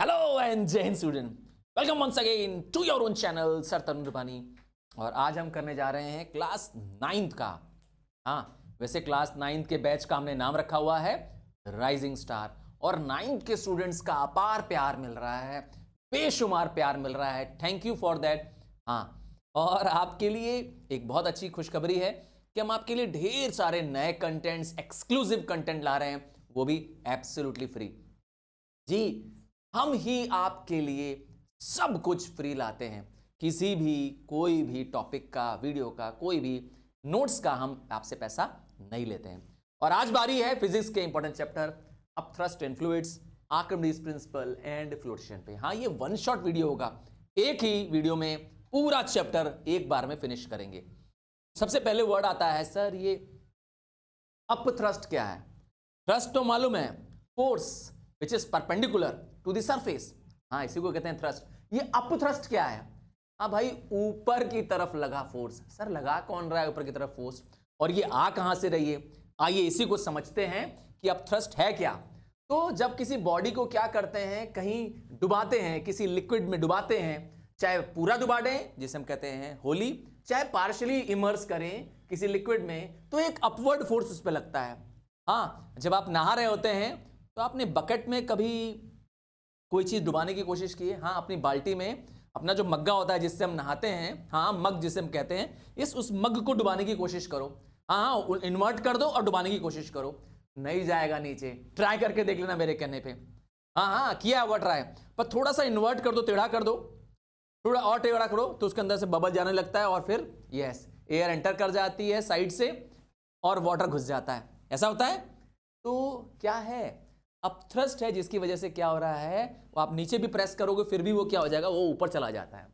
Hello and जय हिंद student, welcome once again to your own channel sir Tarun Rupani. और आज हम करने जा रहे हैं क्लास 9th का। वैसे क्लास 9th के बैच का हमने नाम रखा हुआ है राइजिंग स्टार, और 9th के स्टूडेंट्स का अपार प्यार मिल रहा है, बेशुमार प्यार मिल रहा है। Thank you for that. और आपके लिए एक बहुत अच्छी खुशखबरी है कि हम आपके लिए ढेर सारे नए कंटेंट्स, एक्सक्लूसिव कंटेंट ला रहे हैं, वो भी एब्सोल्युटली फ्री। जी, हम ही आपके लिए सब कुछ फ्री लाते हैं। किसी भी कोई भी टॉपिक का, वीडियो का, कोई भी नोट्स का हम आपसे पैसा नहीं लेते हैं। और आज बारी है फिजिक्स के important chapter upthrust in fluids, Archimedes principal and flotation पे। ये वन शॉट वीडियो होगा, एक ही वीडियो में पूरा चैप्टर एक बार में फिनिश करेंगे। सबसे पहले वर्ड आता है सर ये अपथ्रस्ट क्या है? थ्रस्ट तो मालूम है, force which is perpendicular to the surface, इसी को कहते हैं थ्रस्ट। ये अपथ्रस्ट क्या है? भाई ऊपर की तरफ लगा फोर्स। सर लगा कौन रहा है ऊपर की तरफ फोर्स, और ये आ कहां से रही है? आइए इसी को समझते हैं कि अपथ्रस्ट है क्या। तो जब किसी बॉडी को क्या करते हैं, कहीं डुबाते हैं, किसी लिक्विड में डुबाते हैं, चाहे पूरा डुबा दें जिसे हम कहते हैं होली, चाहे पार्शली इमर्स करें किसी लिक्विड में, तो एक अपवर्ड फोर्स उस पर लगता है। जब आप नहा रहे होते हैं तो आपने बकेट में कभी कोई चीज डुबाने की कोशिश की है? अपनी बाल्टी में अपना जो मग्गा होता है जिससे हम नहाते हैं, मग जिसे हम कहते हैं, उस मग को डुबाने की कोशिश करो। इन्वर्ट कर दो और डुबाने की कोशिश करो, नहीं जाएगा नीचे। ट्राई करके देख लेना मेरे कहने पे। किया हुआ ट्राई, पर थोड़ा सा इन्वर्ट कर दो, टेढ़ा कर दो, थोड़ा और टेढ़ा करो तो उसके अंदर से बबल जाने लगता है, और फिर एयर एंटर कर जाती है साइड से और वाटर घुस जाता है। ऐसा होता है। तो क्या है? अपथ्रस्ट है, जिसकी वजह से क्या हो रहा है, वो आप नीचे भी प्रेस करोगे फिर भी वो क्या हो जाएगा, वो ऊपर चला जाता है।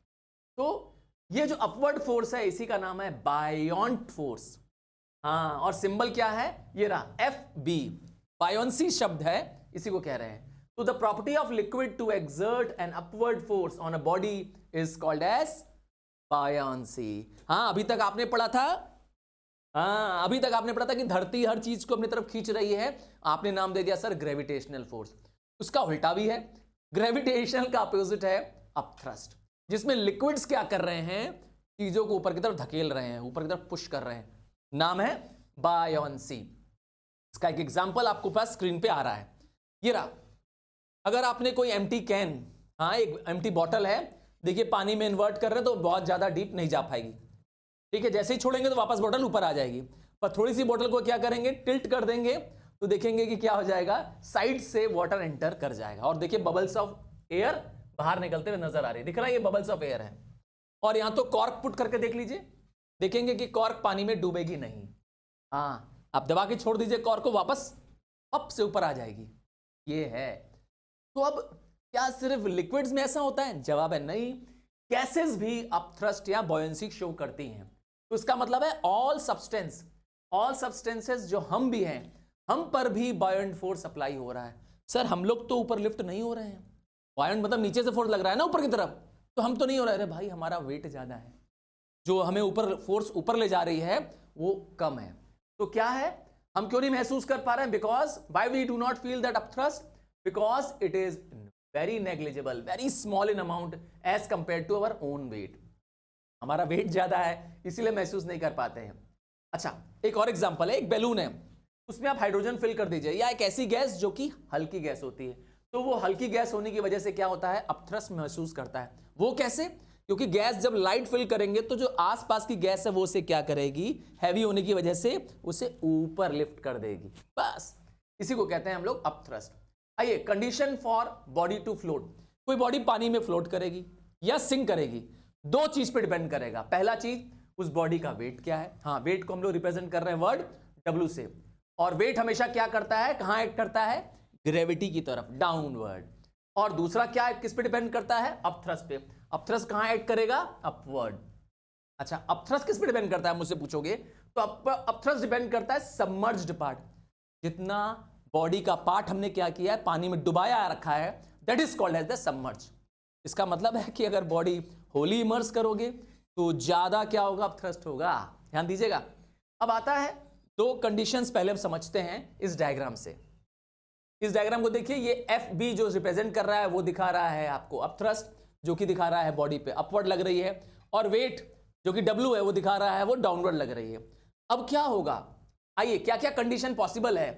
तो ये जो अपवर्ड फोर्स है इसी का नाम है बायोंट फोर्स। और सिंबल क्या है? ये रहा FB, बायोंसी शब्द है, इसी को कह रहे हैं। तो the property of liquid to exert an upward force on a body is called as buoyancy. अभी तक आपने पढ़ा था कि धरती हर चीज को अपनी तरफ खींच रही है, आपने नाम दे दिया सर ग्रेविटेशनल फोर्स। उसका उल्टा भी है, ग्रेविटेशनल का अपोजिट है अपथ्रस्ट, जिसमें लिक्विड्स क्या कर रहे हैं, चीजों को ऊपर की तरफ धकेल रहे हैं, ऊपर की तरफ पुश कर रहे हैं। नाम है बायोंसी। इसका एक एग्जांपल आपको पास स्क्रीन पे आ रहा है, ये रहा। अगर आपने कोई एम्प्टी कैन, एक एम्प्टी बॉटल है, देखिए पानी में इन्वर्ट कर रहे हैं तो बहुत ज्यादा डीप नहीं जा पाएगी, ठीक है। जैसे ही छोड़ेंगे तो वापस बोतल ऊपर आ जाएगी, पर थोड़ी सी बोतल को क्या करेंगे, टिल्ट कर देंगे तो देखेंगे कि क्या हो जाएगा, साइड से वाटर एंटर कर जाएगा। और देखिए बबल्स ऑफ एयर बाहर निकलते हुए नजर आ रही है, दिख रहा है, ये बबल्स ऑफ एयर है। और यहां तो कॉर्क पुट करके देख लीजिए, देखेंगे कि कॉर्क पानी में डूबेगी नहीं। आप दबा के छोड़ दीजिए कॉर्क को, वापस अप से ऊपर आ जाएगी। ये है। तो अब क्या सिर्फ लिक्विड्स में ऐसा होता है? जवाब है नहीं, गैसेस भी अपथ्रस्ट या बॉयंसी शो करती हैं। तो इसका मतलब है ऑल सब्सटेंसेस जो हम भी हैं, हम पर भी बायोंट फोर्स अप्लाई हो रहा है। सर हम लोग तो ऊपर लिफ्ट नहीं हो रहे हैं, बायोंट मतलब नीचे से फोर्स लग रहा है ना ऊपर की तरफ, तो हम तो नहीं हो रहे। अरे भाई हमारा वेट ज्यादा है, जो हमें ऊपर फोर्स ऊपर ले जा रही है वो कम है। तो क्या है, हम क्यों नहीं महसूस कर पा रहे हैं? Because why we do not feel that upthrust? Because it is very negligible, very small in amount as compare to our own weight. हमारा वेट ज्यादा है इसीलिए महसूस नहीं कर पाते हैं। अच्छा, एक और एग्जांपल है, एक बैलून है, उसमें आप हाइड्रोजन फिल कर दीजिए, या एक ऐसी गैस जो कि हल्की गैस होती है, तो वो हल्की गैस होने की वजह से क्या होता है, अपथ्रस्ट महसूस करता है। वो कैसे? क्योंकि गैस जब लाइट फिल करेंगे तो जो आसपास की गैस है वो उसे क्या करेगी, हैवी होने की वजह से उसे ऊपर लिफ्ट कर देगी। बस इसी को कहते हैं हम लोग अपथ्रस्ट। आइए, condition for body to float. कोई बॉडी पानी में फ्लोट करेगी या सिंक करेगी, दो चीज पे डिपेंड करेगा। पहला चीज, उस बॉडी का वेट क्या है। वेट को हम लोग रिप्रेजेंट कर रहे हैं वर्ड W से, और वेट हमेशा क्या करता है, कहां एक्ट करता है, ग्रेविटी की तरफ, डाउनवर्ड। और दूसरा क्या, किस पे डिपेंड करता है, अपथ्रस्ट पे। अपथ्रस्ट कहां एक्ट करेगा, अपवर्ड। अच्छा, अपथ्रस्ट किस पे डिपेंड करता है मुझसे पूछोगे, तो अपथ्रस्ट डिपेंड करता है सबमर्ज्ड पार्ट। जितना बॉडी का पार्ट हमने क्या किया है, पानी में डुबाया रखा है, that is called as the submerge. इसका मतलब है कि अगर बॉडी होली इमर्स करोगे तो ज्यादा क्या होगा, अपथ्रस्ट होगा। ध्यान दीजिएगा। अब आता है दो कंडीशंस, पहले हम समझते हैं इस डायग्राम से। इस डायग्राम को देखिए, ये एफ बी जो रिप्रेजेंट कर रहा है वो दिखा रहा है आपको अपथ्रस्ट, जो कि दिखा रहा है बॉडी पे अपवर्ड लग रही है, और वेट जो कि डब्ल्यू है वो दिखा रहा है वो डाउनवर्ड लग रही है। अब क्या होगा, आइए क्या क्या कंडीशन पॉसिबल है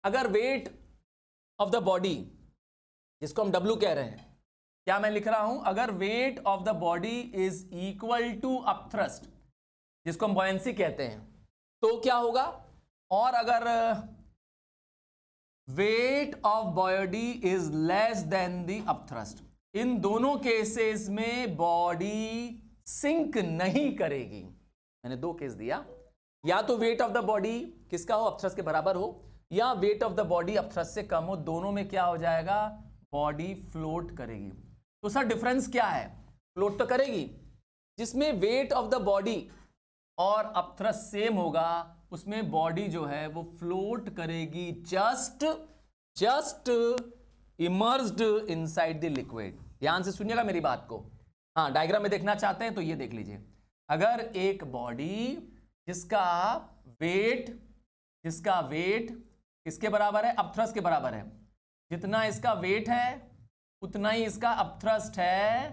अगर वेट ऑफ द बॉडी, जिसको हम डब्ल्यू कह रहे हैं, क्या मैं लिख रहा हूं, अगर weight of the body is equal to upthrust, जिसको हम बॉयंसी कहते हैं, तो क्या होगा, और अगर weight of body is less than the upthrust, इन दोनों केसेस में बॉडी सिंक नहीं करेगी। मैंने दो केस दिया, या तो वेट ऑफ द बॉडी किसका हो, अपथ्रस्ट के बराबर हो, या wait of the body upthrust से कम हो, दोनों में क्या हो जाएगा, बॉडी फ्लोट करेगी। तो सर डिफरेंस क्या है, फ्लोट तो करेगी, जिसमें वेट ऑफ द बॉडी और अपथ्रस्ट सेम होगा उसमें बॉडी जो है वो फ्लोट करेगी just emerged inside the liquid. ध्यान से सुनिएगा मेरी बात को, हाँ डायग्राम में देखना चाहते हैं तो ये देख लीजिए, अगर एक बॉडी जिसका वेट किसके बराबर है, अपथ्रस्ट के बराबर है, जितना इसका वेट है उतना ही इसका अपथ्रस्ट है,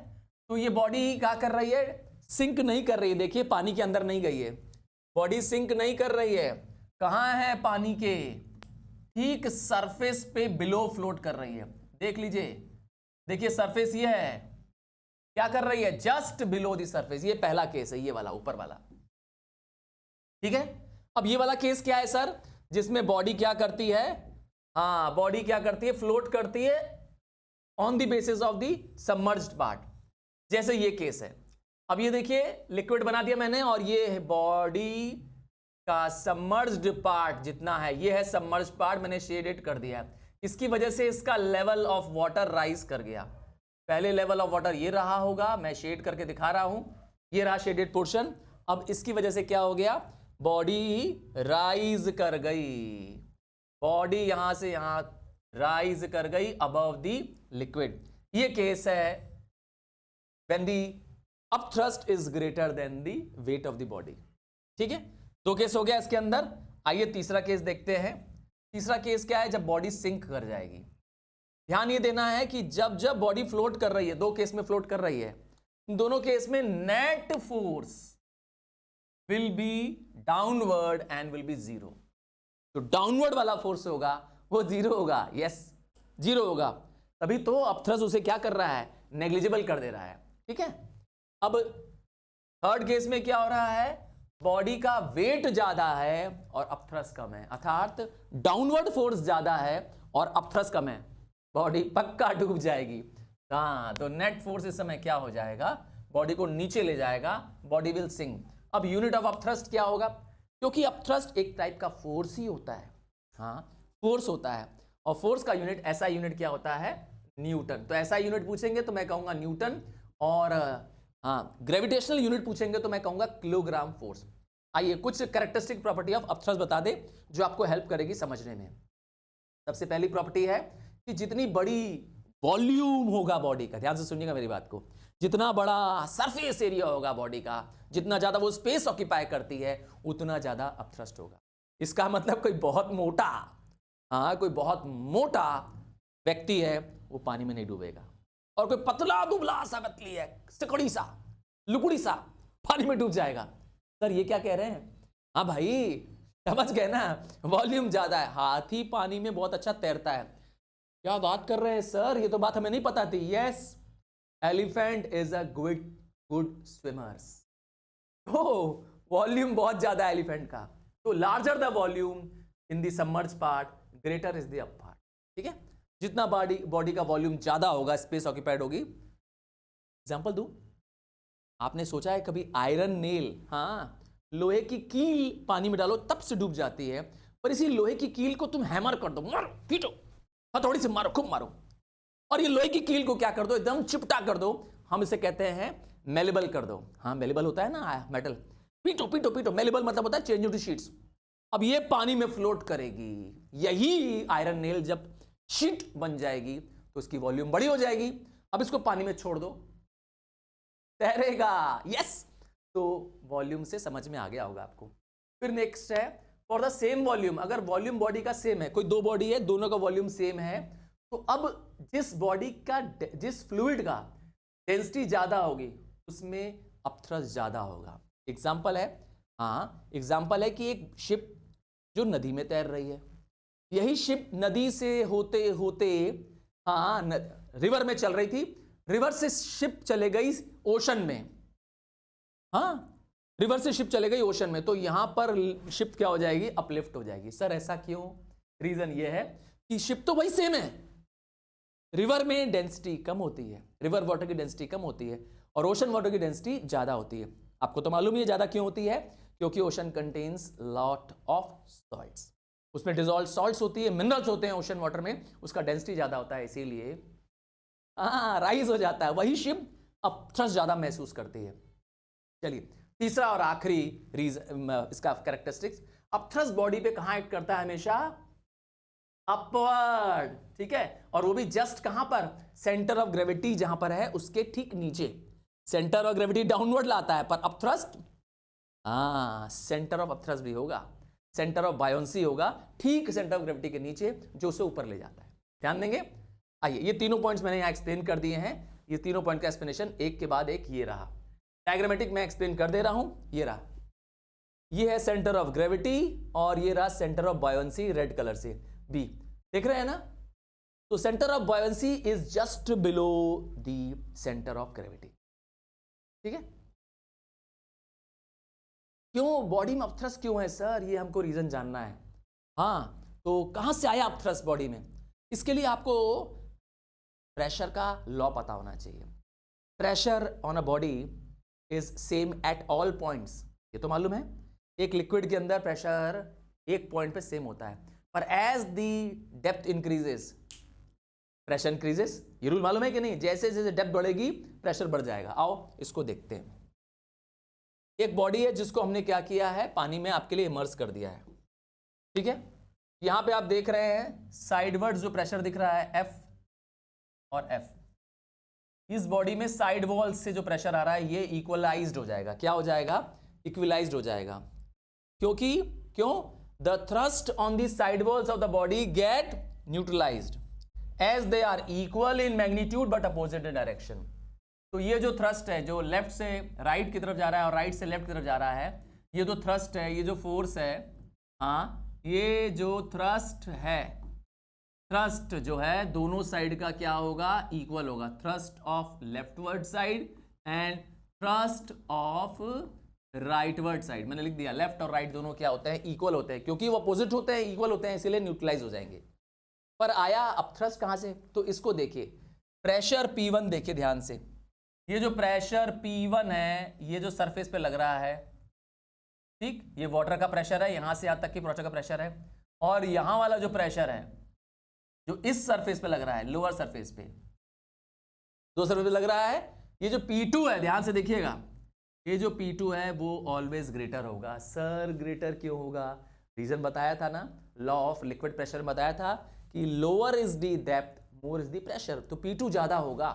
तो ये बॉडी क्या कर रही है, सिंक नहीं कर रही है। देखिए पानी के अंदर नहीं गई है, बॉडी सिंक नहीं कर रही है, कहां है, पानी के ठीक सरफेस पे बिलो फ्लोट कर रही है। देख लीजिए, देखिए सरफेस ये है, क्या कर रही है, जस्ट बिलो द सरफेस। ये पहला केस है, ये वाला ऊपर वाला, ठीक है। अब ये वाला केस क्या है सर, जिसमें बॉडी क्या करती है, हाँ बॉडी क्या करती है, फ्लोट करती है on the basis of the submerged part, जैसे ये केस है। अब ये देखिए लिक्विड बना दिया मैंने, और ये बॉडी का सबमर्ज्ड पार्ट जितना है, ये है सबमर्ज्ड पार्ट, मैंने शेडेड कर दिया है। इसकी वजह से इसका लेवल ऑफ वाटर राइज कर गया। पहले लेवल ऑफ वाटर ये रहा होगा, मैं शेड करके दिखा रहा हूं, ये रहा शेडेड पोर्शन। अब इसकी वजह से क्या हो गया, बॉडी राइज कर गई, बॉडी यहां से यहां राइज कर गई अबव द लिक्विड। ये केस है when the upthrust is greater than the weight of the body. ठीक है, दो केस हो गया इसके अंदर। आइए तीसरा केस देखते हैं। तीसरा केस क्या है, जब बॉडी सिंक कर जाएगी। ध्यान ये देना है कि जब जब बॉडी फ्लोट कर रही है, दो केस में फ्लोट कर रही है, दोनों केस में net force will be downward and will be zero. तो डाउनवर्ड वाला फोर्स होगा वो जीरो होगा, यस जीरो होगा। तभी तो अपथ्रस्ट उसे क्या कर रहा है, नेग्लिजिबल कर दे रहा है। ठीक है, अब थर्ड केस में क्या हो रहा है, बॉडी का वेट ज्यादा है और अपथ्रस्ट कम है, अर्थात डाउनवर्ड फोर्स ज्यादा है और अपथ्रस्ट कम है, बॉडी पक्का डूब जाएगी। हाँ, तो नेट फोर्स इस समय क्या हो जाएगा, बॉडी को नीचे ले जाएगा, बॉडी विल सिंक। अब यूनिट ऑफ अपथ्रस्ट क्या होगा, क्योंकि अपथ्रस्ट एक टाइप का फोर्स ही होता है। हाँ, फोर्स होता है, और फोर्स का यूनिट, ऐसा यूनिट क्या होता है, न्यूटन। तो ऐसा यूनिट पूछेंगे तो मैं कहूंगा न्यूटन, और हाँ ग्रेविटेशनल यूनिट पूछेंगे तो मैं कहूंगा किलोग्राम फोर्स। आइए कुछ कैरेक्टरिस्टिक प्रॉपर्टी ऑफ अपथ्रस्ट बता दे जो आपको हेल्प करेगी समझने में। सबसे पहली प्रॉपर्टी है कि जितनी बड़ी वॉल्यूम होगा बॉडी का, ध्यान से सुनिएगा मेरी बात को, जितना बड़ा सरफेस एरिया होगा बॉडी का, जितना ज्यादा वो स्पेस ऑक्यूपाई करती है, उतना ज्यादा अपथ्रस्ट होगा। इसका मतलब कोई बहुत मोटा, हाँ कोई बहुत मोटा व्यक्ति है वो पानी में नहीं डूबेगा, और कोई पतला दुबला सा व्यक्ति है, सिकड़ी सा लुकड़ी सा, पानी में डूब जाएगा। सर ये क्या कह रहे हैं, हाँ भाई समझ गए ना, वॉल्यूम ज्यादा है, हाथी पानी में बहुत अच्छा तैरता है। क्या बात कर रहे हैं सर, ये तो बात हमें नहीं पता थी। Yes, elephant is a good swimmers. Oh, volume बहुत ज्यादा है एलिफेंट का, तो larger the volume in the submerged part, greater is the up part. ठीक है, जितना बॉडी का वॉल्यूम ज्यादा होगा, स्पेस ऑक्यूपाइड होगी। एग्जांपल दूं, आपने सोचा है कभी आयरन नेल, हाँ लोहे की कील पानी में डालो तब से डूब जाती है, पर इसी लोहे की कील को तुम हैमर कर दो, मारो पीटो, हथौड़ी से मारो, खूब मारो, और ये लोहे की कील को क्या कर दो, एकदम चिपटा कर दो, हम इसे कहते हैं मेलेबल कर दो। हाँ मेलेबल होता है ना मेटल, पीटो पीटो पीटो, मेलेबल मतलब होता है चेंज टू शीट्स। अब ये पानी में फ्लोट करेगी, यही आयरन नेल जब शीट बन जाएगी तो इसकी वॉल्यूम बड़ी हो जाएगी। अब इसको पानी में छोड़ दो, तैरेगा। यस, तो वॉल्यूम से समझ में आ गया होगा आपको। फिर नेक्स्ट है फॉर द सेम वॉल्यूम, अगर वॉल्यूम बॉडी का सेम है, कोई दो बॉडी है, दोनों का वॉल्यूम सेम है, तो अब जिस बॉडी का, जिस फ्लूइड का डेंसिटी ज्यादा होगी उसमें अपथ्रस्ट ज्यादा होगा। एग्जाम्पल है, हाँ एग्जाम्पल है कि एक शिप जो नदी में तैर रही है, यही शिप नदी से होते होते हाँ रिवर में चल रही थी, रिवर से शिप चले गई ओशन में, हाँ रिवर से शिप चले गई ओशन में, तो यहां पर शिप क्या हो जाएगी, अपलिफ्ट हो जाएगी। सर ऐसा क्यों? रीजन ये है कि शिप तो वही सेम है, रिवर में डेंसिटी कम होती है, रिवर वाटर की डेंसिटी कम होती है और ओशन वाटर की डेंसिटी ज्यादा होती है। आपको तो मालूम ही है ज्यादा क्यों होती है, क्योंकि ocean contains lot of salts, उसमें डिजॉल्व सॉल्ट्स होती है, मिनरल्स होते हैं ओशन वाटर में, उसका डेंसिटी ज्यादा होता है, इसीलिए राइज हो जाता है। वही शिप अपथ्रस्ट ज्यादा महसूस करती है। चलिए तीसरा और आखिरी रीजन इसका कैरेक्टरिस्टिक्स, अपथ्रस्ट बॉडी पे कहां एक्ट करता है, हमेशा अपवर्ड, ठीक है, और वो भी जस्ट कहां पर, सेंटर ऑफ ग्रेविटी जहां पर है उसके ठीक नीचे। सेंटर ऑफ ग्रेविटी डाउनवर्ड लाता है, पर अपथ्रस्ट सेंटर ऑफ अपथ्रस्ट भी होगा, सेंटर ऑफ बायोंसी होगा ठीक सेंटर ऑफ ग्रेविटी के नीचे, जो उसे ऊपर ले जाता है। ध्यान देंगे। आइए ये तीनों पॉइंट्स मैंने यहां एक्सप्लेन कर दिए हैं, ये तीनों पॉइंट का एक्सप्लेनेशन एक के बाद एक ये रहा, डायग्रामेटिक मैं एक्सप्लेन कर दे रहा हूं, ये रहा, ये है सेंटर ऑफ ग्रेविटी और ये रहा centre of buoyancy red colour से बी, देख रहे हैं ना। तो centre of buoyancy is just below the centre of gravity, ठीक है। क्यों बॉडी में अपथ्रस्ट क्यों है सर, ये हमको रीजन जानना है। हाँ तो कहां से आया अपथ्रस्ट बॉडी में, इसके लिए आपको प्रेशर का लॉ पता होना चाहिए। Pressure on a body is same at all points, ये तो मालूम है। एक लिक्विड के अंदर प्रेशर एक पॉइंट पे सेम होता है, पर as the depth increases pressure increases, ये रूल मालूम है कि नहीं, जैसे जैसे डेप्थ बढ़ेगी प्रेशर बढ़ जाएगा। आओ इसको देखते हैं। एक बॉडी है जिसको हमने क्या किया है, पानी में आपके लिए इमर्स कर दिया है, ठीक है। यहां पे आप देख रहे हैं साइडवर्ड जो प्रेशर दिख रहा है F और F, इस बॉडी में साइड वॉल से जो प्रेशर आ रहा है ये इक्वलाइज्ड हो जाएगा। क्या हो जाएगा, इक्वलाइज्ड हो जाएगा। क्योंकि क्यों, the thrust on the side walls of the body get neutralized as they are equal in magnitude but opposite in direction. तो ये जो थ्रस्ट है जो लेफ्ट से राइट की तरफ जा रहा है और राइट से लेफ्ट की तरफ जा रहा है, ये जो थ्रस्ट है, ये जो फोर्स है, हाँ ये जो थ्रस्ट है, थ्रस्ट जो है दोनों साइड का क्या होगा, इक्वल होगा। Thrust of leftward side and thrust of rightward side, मैंने लिख दिया लेफ्ट और राइट दोनों क्या होते हैं, इक्वल होते हैं, क्योंकि वो अपोजिट होते हैं, इक्वल होते हैं, इसीलिए न्यूट्रलाइज हो जाएंगे। पर आया अपथ्रस्ट कहां से, तो इसको देखिए, प्रेशर P1 देखिए ध्यान से, ये जो प्रेशर P1 है ये जो सरफेस पे लग रहा है, ठीक, ये वाटर का प्रेशर है, यहां से यहां तक की वाटर का प्रेशर है, और यहां वाला जो प्रेशर है जो इस सरफेस पे लग रहा है, लोअर सरफेस पे, दो सरफेस पे लग रहा है, ये जो P2 है, ध्यान से देखिएगा, ये जो P2 है वो ऑलवेज ग्रेटर होगा। सर ग्रेटर क्यों होगा, रीजन बताया था ना, लॉ ऑफ लिक्विड प्रेशर बताया था कि lower is the depth more is the pressure, तो P2 ज्यादा होगा।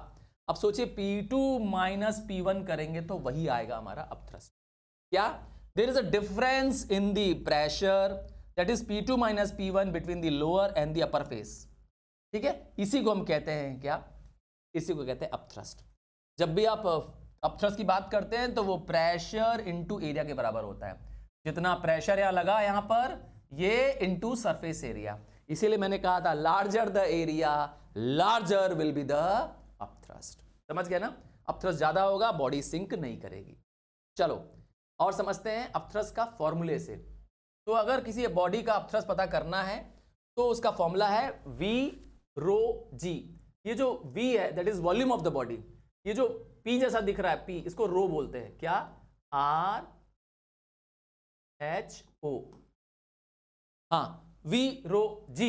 अब सोचिए P2 माइनस P1 करेंगे तो वही आएगा हमारा अपथ्रस्ट। क्या, there is a difference in the pressure that is P2 minus P1 between the lower and the upper face, ठीक है। इसी को हम कहते हैं क्या, इसी को कहते हैं अपथ्रस्ट। जब भी आप अपथ्रस्ट की बात करते हैं तो वो प्रेशर इनटू एरिया के बराबर होता है, जितना प्रेशर यहां लगा यहां पर, ये इनटू सरफेस एरिया। इसीलिए मैंने कहा था larger the area larger will be the upthrust. समझ गए ना, अपथ्रस्ट ज्यादा होगा, बॉडी सिंक नहीं करेगी। चलो और समझते हैं अपथ्रस्ट का फॉर्मूले से। तो अगर किसी बॉडी का अपथ्रस्ट पता करना है तो उसका फॉर्मूला है V रो G। ये जो V है that is volume of the body, ये जो P जैसा दिख रहा है P, इसको रो बोलते हैं, क्या, RHO, हाँ V rho G,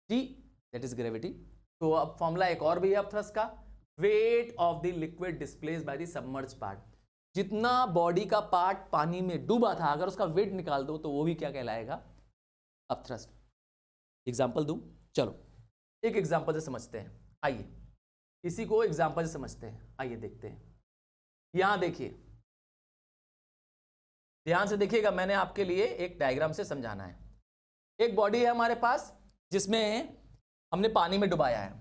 G that is gravity. तो अब फॉर्मूला एक और भी है अपथ्रस्ट का, weight of the liquid displaced by the submerged part. जितना बॉडी का पार्ट पानी में डूबा था अगर उसका वेट निकाल दो तो वो भी क्या कहलाएगा, अपथ्रस्ट। एग्जांपल दूं, चलो एक एग्जांपल से समझते हैं। आइए इसी को एग्जांपल से समझते हैं, आइए देखते हैं। यहां देखिए ध्यान से देखिएगा, मैंने आपके लिए एक डायग्राम से समझाना है। एक बॉडी है हमारे पास जिसमें हमने पानी में डुबाया है।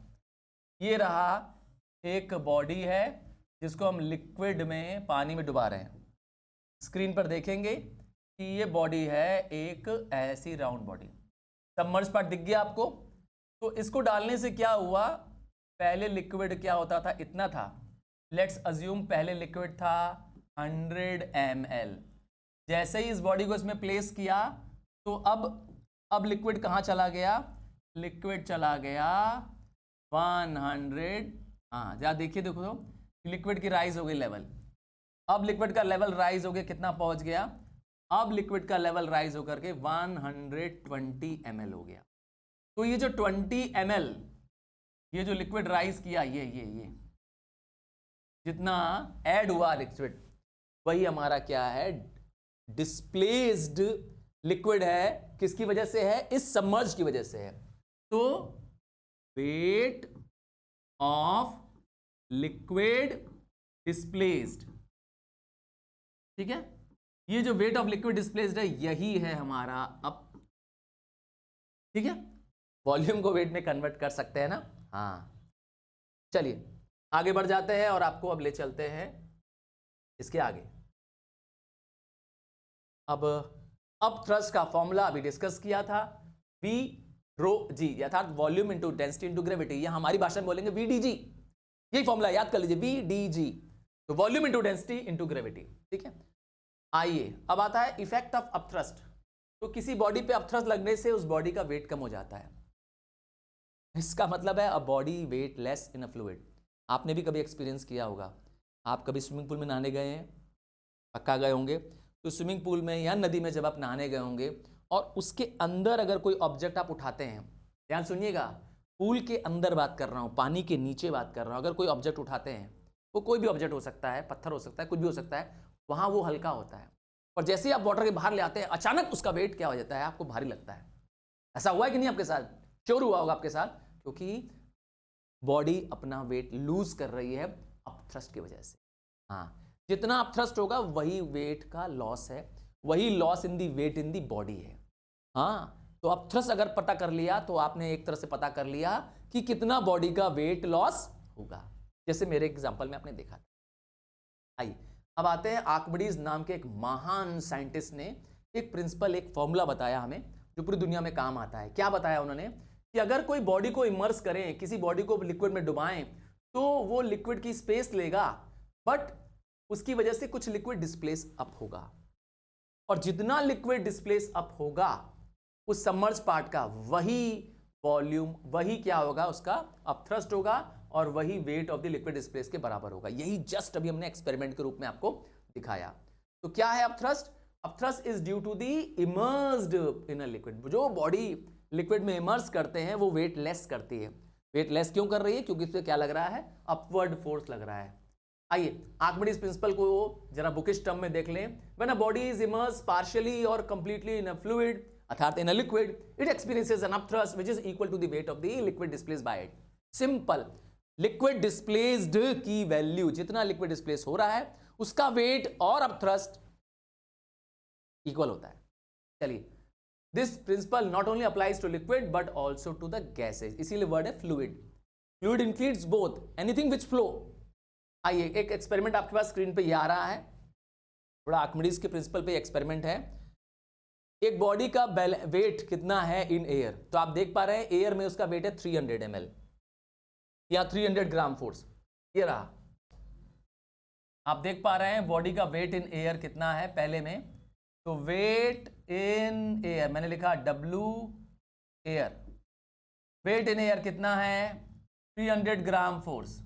ये रहा एक बॉडी है जिसको हम लिक्विड में पानी में डुबा रहे हैं। स्क्रीन पर देखेंगे कि ये बॉडी है एक ऐसी राउंड बॉडी। सबमर्ज पार्ट दिख गया आपको। तो इसको डालने से क्या हुआ, पहले लिक्विड क्या होता था, इतना था। लेट्स अज्यूम पहले लिक्विड था 100 ml। जैसे ही इस बॉडी को इसमें प्लेस किया तो अब लिक्विड कहाँ चला गया, लिक्विड चला गया 100। हाँ जरा देखिए, देखो तो लिक्विड की राइज हो गई लेवल। अब लिक्विड का लेवल राइज हो गया, कितना पहुंच गया, अब लिक्विड का लेवल राइज होकर के 120 ml हो गया। तो ये जो 20 ml ये जो लिक्विड राइज किया, ये जितना ऐड हुआ लिक्विड, वही हमारा क्या है, डिस्प्लेस्ड लिक्विड है। किसकी वजह से है, इस सबमर्ज की वजह से है। तो वेट ऑफ लिक्विड डिस्प्लेस्ड, ठीक है, ये जो वेट ऑफ लिक्विड डिस्प्लेस्ड है यही है हमारा अप, ठीक है। वॉल्यूम को वेट में कन्वर्ट कर सकते हैं ना। हाँ चलिए आगे बढ़ जाते हैं और आपको अब ले चलते हैं इसके आगे। अब थ्रस्ट का फॉर्मूला अभी डिस्कस किया था, V रो जी, अर्थात volume into density into gravity, या हमारी भाषा में बोलेंगे VdG। यही फॉर्मूला याद कर लीजिए, VdG, तो volume into density into gravity, ठीक है। आइए अब आता है इफेक्ट ऑफ अपथ्रस्ट। तो किसी बॉडी पे अपथ्रस्ट लगने से उस बॉडी का वेट कम हो जाता है। इसका मतलब है a body weight less in a fluid. आपने भी कभी एक्सपीरियंस किया होगा, आप कभी स्विमिंग पूल में नहाने गए हैं, पक्का गए होंगे। तो स्विमिंग पूल में या नदी में जब आप नहाने गए होंगे और उसके अंदर अगर कोई ऑब्जेक्ट आप उठाते हैं, ध्यान सुनिएगा, पूल के अंदर बात कर रहा हूँ, पानी के नीचे बात कर रहा हूँ, अगर कोई ऑब्जेक्ट उठाते हैं, वो कोई भी ऑब्जेक्ट हो सकता है, पत्थर हो सकता है, कुछ भी हो सकता है, वहाँ वो हल्का होता है। और जैसे ही आप वाटर के बाहर ले आते हैं, अचानक उसका वेट क्या हो जाता है, आपको भारी लगता है। ऐसा हुआ है कि नहीं आपके साथ, श्योर हुआ होगा आपके साथ, क्योंकि बॉडी अपना वेट लूज कर रही है अपथ्रस्ट की वजह से। हाँ, जितना अपथ्रस्ट होगा वही वेट का लॉस है, वही loss in the weight in the body है। हाँ, तो अपथ्रस्ट अगर पता कर लिया तो आपने एक तरह से पता कर लिया कि कितना बॉडी का वेट लॉस होगा, जैसे मेरे एग्जांपल में आपने देखा था। आइए अब आते हैं, आर्किमिडीज नाम के एक महान साइंटिस्ट ने एक प्रिंसिपल, एक फॉर्मूला बताया हमें जो पूरी दुनिया में काम आता है। क्या बताया उन्होंने कि अगर कोई बॉडी को इमर्स करें, किसी बॉडी को लिक्विड में डुबाएं, तो वो लिक्विड की स्पेस लेगा, बट उसकी वजह से कुछ लिक्विड डिस्प्लेस अप होगा। और जितना लिक्विड डिस्प्लेस अप होगा उस सबमर्ज पार्ट का, वही वॉल्यूम, वही क्या होगा, उसका अपथ्रस्ट होगा, और वही wait of the liquid displace के बराबर होगा। यही जस्ट अभी हमने एक्सपेरिमेंट के रूप में आपको दिखाया। तो क्या है upthrust? Upthrust is due to the immersed in a liquid. जो बॉडी लिक्विड में इमर्स करते हैं वो वेट लेस करती है। वेट लेस क्यों कर रही है? क्योंकि इसमें क्या लग रहा है, अपवर्ड फोर्स लग रहा है। आइए आर्किमिडीज प्रिंसिपल को जरा बुकिश टर्म में देख लें। When a body is immerse partially और कंप्लीटली इन अ फ्लूइड, अर्थात in a liquid, it experiences an upthrust which is equal to the weight of the liquid displaced by it. Simple, liquid displaced की value, जितना liquid displace हो रहा है उसका wait और upthrust equal होता है। चलिए, this principle not only applies to liquid but also to the gases, इसीलिए वर्ड है fluid. Fluid includes both anything which flow. आइए एक एक्सपेरिमेंट आपके पास स्क्रीन पे ये आ रहा है, थोड़ा आर्किमिडीज के प्रिंसिपल पे एक्सपेरिमेंट है। एक बॉडी का वेट कितना है इन एयर, तो आप देख पा रहे हैं एयर में उसका वेट है 300 ml या 300 ग्राम फोर्स। ये रहा, आप देख पा रहे हैं बॉडी का वेट इन एयर कितना है पहले में। तो वेट इन एयर मैंने लिखा W air, weight in air कितना है 300 ग्राम फोर्स।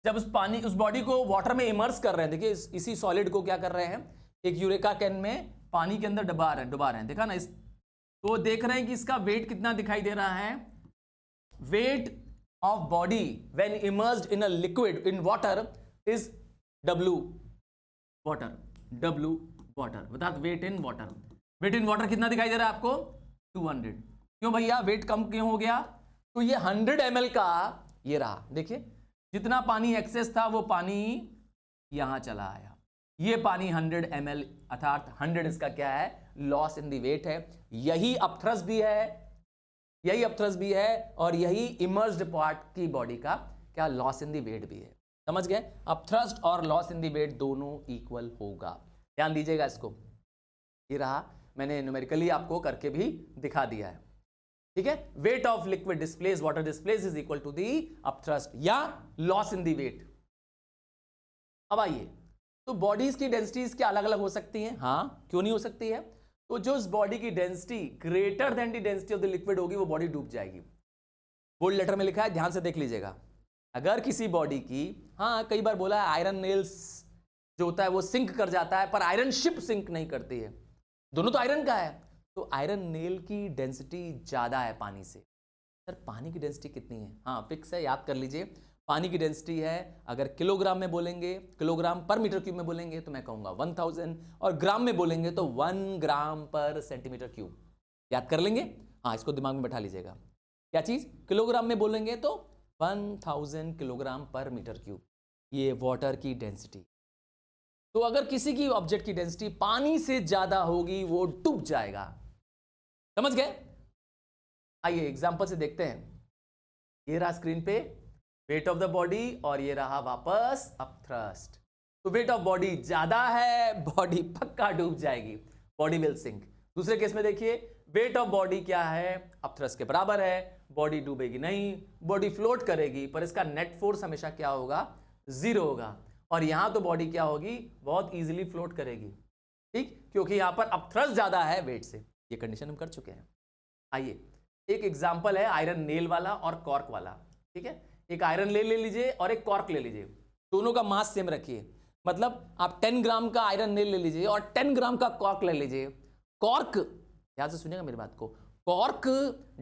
जब उस बॉडी को वाटर में इमर्स कर रहे हैं, देखिए इसी सॉलिड को क्या कर रहे हैं, एक यूरेका कैन में पानी के अंदर डुबा रहे हैं, देखा ना इस, तो देख रहे हैं कि इसका वेट कितना दिखाई दे रहा है। Weight of body when immersed in a liquid in water is W water, अर्थात weight in water. Weight in water कितना दिखाई दे रहा है आपको 200। क्यों भैया वेट कम क्यों हो गया? तो ये 100 ml का ये रहा, देखिए जितना पानी एक्सेस था वो पानी यहां चला आया, ये पानी 100 ml अर्थात 100 इसका क्या है, लॉस इन द वेट है। यही अपथ्रस्ट भी है, यही अपथ्रस्ट भी है, और यही इमर्ज्ड पार्ट की बॉडी का क्या, लॉस इन द वेट भी है। समझ गए? अपथ्रस्ट और लॉस इन द वेट दोनों इक्वल होगा। ध्यान दीजिएगा इसको। ये रहा, मैंने न्यूमेरिकली आपको करके भी दिखा दिया है। ठीक है, weight of liquid displace water displace is equal to the upthrust या लॉस इन दी वेट। अब आइए, तो बॉडीज की डेंसिटीज क्या अलग अलग हो सकती हैं? हाँ, क्यों नहीं हो सकती है? तो जो इस बॉडी की density greater than the density of the liquid होगी, वो बॉडी डूब जाएगी। बोल्ड लेटर में लिखा है, ध्यान से देख लीजिएगा। अगर किसी बॉडी की, हाँ कई बार बोला है आयरन नेल्स जो होता है वो सिंक कर जाता है, पर आयरन शिप सिंक नहीं करती है। दोनों तो आयरन का है, तो आयरन नेल की डेंसिटी ज्यादा है पानी से। सर पानी की डेंसिटी कितनी है? हाँ फिक्स है, याद कर लीजिए। पानी की डेंसिटी है, अगर किलोग्राम में बोलेंगे, किलोग्राम पर मीटर क्यूब में बोलेंगे तो मैं कहूंगा 1000, और ग्राम में बोलेंगे तो 1 ग्राम पर सेंटीमीटर क्यूब। याद कर लेंगे? हाँ, इसको दिमाग में बैठा लीजिएगा। क्या चीज? किलोग्राम में बोलेंगे तो 1000 किलोग्राम पर मीटर क्यूब, ये वाटर की डेंसिटी। तो अगर किसी की ऑब्जेक्ट की डेंसिटी पानी से ज्यादा होगी, वो डूब जाएगा। समझ गए? आइए एग्जांपल से देखते हैं। ये रहा स्क्रीन पे वेट ऑफ द बॉडी, और ये रहा वापस अपथ्रस्ट। तो वेट ऑफ बॉडी ज्यादा है, बॉडी पक्का डूब जाएगी, बॉडी विल सिंक। दूसरे केस में देखिए, वेट ऑफ बॉडी क्या है, अपथ्रस्ट के बराबर है, बॉडी डूबेगी नहीं, बॉडी फ्लोट करेगी, पर इसका नेट फोर्स हमेशा क्या होगा, 0 होगा। और यहां तो बॉडी क्या होगी, बहुत इजीली फ्लोट करेगी। ठीक, क्योंकि यहां पर अपथ्रस्ट ज्यादा है वेट से। ये कंडीशन हम कर चुके हैं। आइए एक एग्जांपल है आयरन नेल वाला और कॉर्क वाला। ठीक है, एक आयरन ले लीजिए और एक कॉर्क ले लीजिए, दोनों का मास सेम रखिए। मतलब आप 10 ग्राम का आयरन नेल ले लीजिए और 10 ग्राम का कॉर्क ले लीजिए। कॉर्क, ध्यान से सुनिएगा मेरी बात को, कॉर्क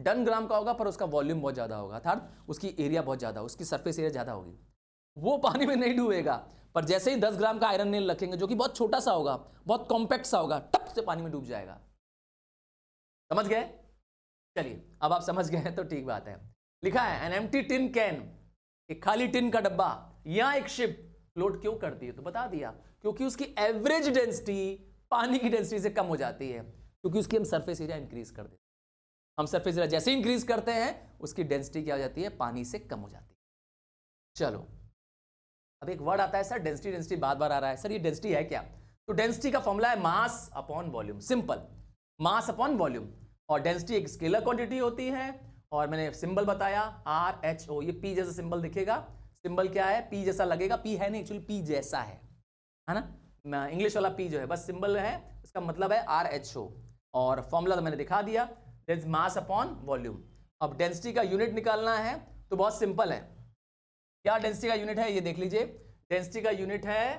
10 ग्राम का होगा पर उसका वॉल्यूम बहुत ज्यादा होगा, अर्थात उसकी एरिया बहुत ज्यादा, उसकी सरफेस एरिया ज्यादा होगी, वो पानी में नहीं डूबेगा। पर जैसे ही 10 ग्राम का आयरन नेल रखेंगे जो कि बहुत छोटा सा होगा, बहुत कॉम्पैक्ट सा होगा, टप से पानी में डूब जाएगा। समझ गए? चलिए अब आप समझ गए हैं तो ठीक बात है। लिखा है एन एम्प्टी टिन कैन, एक खाली टिन का डब्बा या एक शिप फ्लोट क्यों करती है? तो बता दिया, क्योंकि उसकी एवरेज डेंसिटी पानी की डेंसिटी से कम हो जाती है, क्योंकि उसकी हम सरफेस एरिया इंक्रीज कर देते हैं। हम सरफेस एरिया जैसे इंक्रीज करते हैं, उसकी डेंसिटी क्या हो जाती है, पानी से कम हो जाती है। चलो अब एक वर्ड आता है सर डेंसिटी, डेंसिटी बार बार आ रहा है, सर ये डेंसिटी है क्या? तो डेंसिटी का फॉर्मूला है मास अपॉन वॉल्यूम, सिंपल, मास अपॉन वॉल्यूम। और डेंसिटी एक स्केलर क्वांटिटी होती है, और मैंने सिंबल बताया RHO, ये P जैसा सिंबल दिखेगा। सिंबल क्या है? P जैसा लगेगा, P है नहीं, एक्चुअली P जैसा है ना, इंग्लिश वाला P जो है बस सिंबल है, इसका मतलब है RHO। और फॉर्मूला तो मैंने दिखा दिया, that is mass upon volume. अब डेंसिटी का यूनिट निकालना है तो बहुत सिंपल है। क्या डेंसिटी का यूनिट है ये देख लीजिए। डेंसिटी का यूनिट है,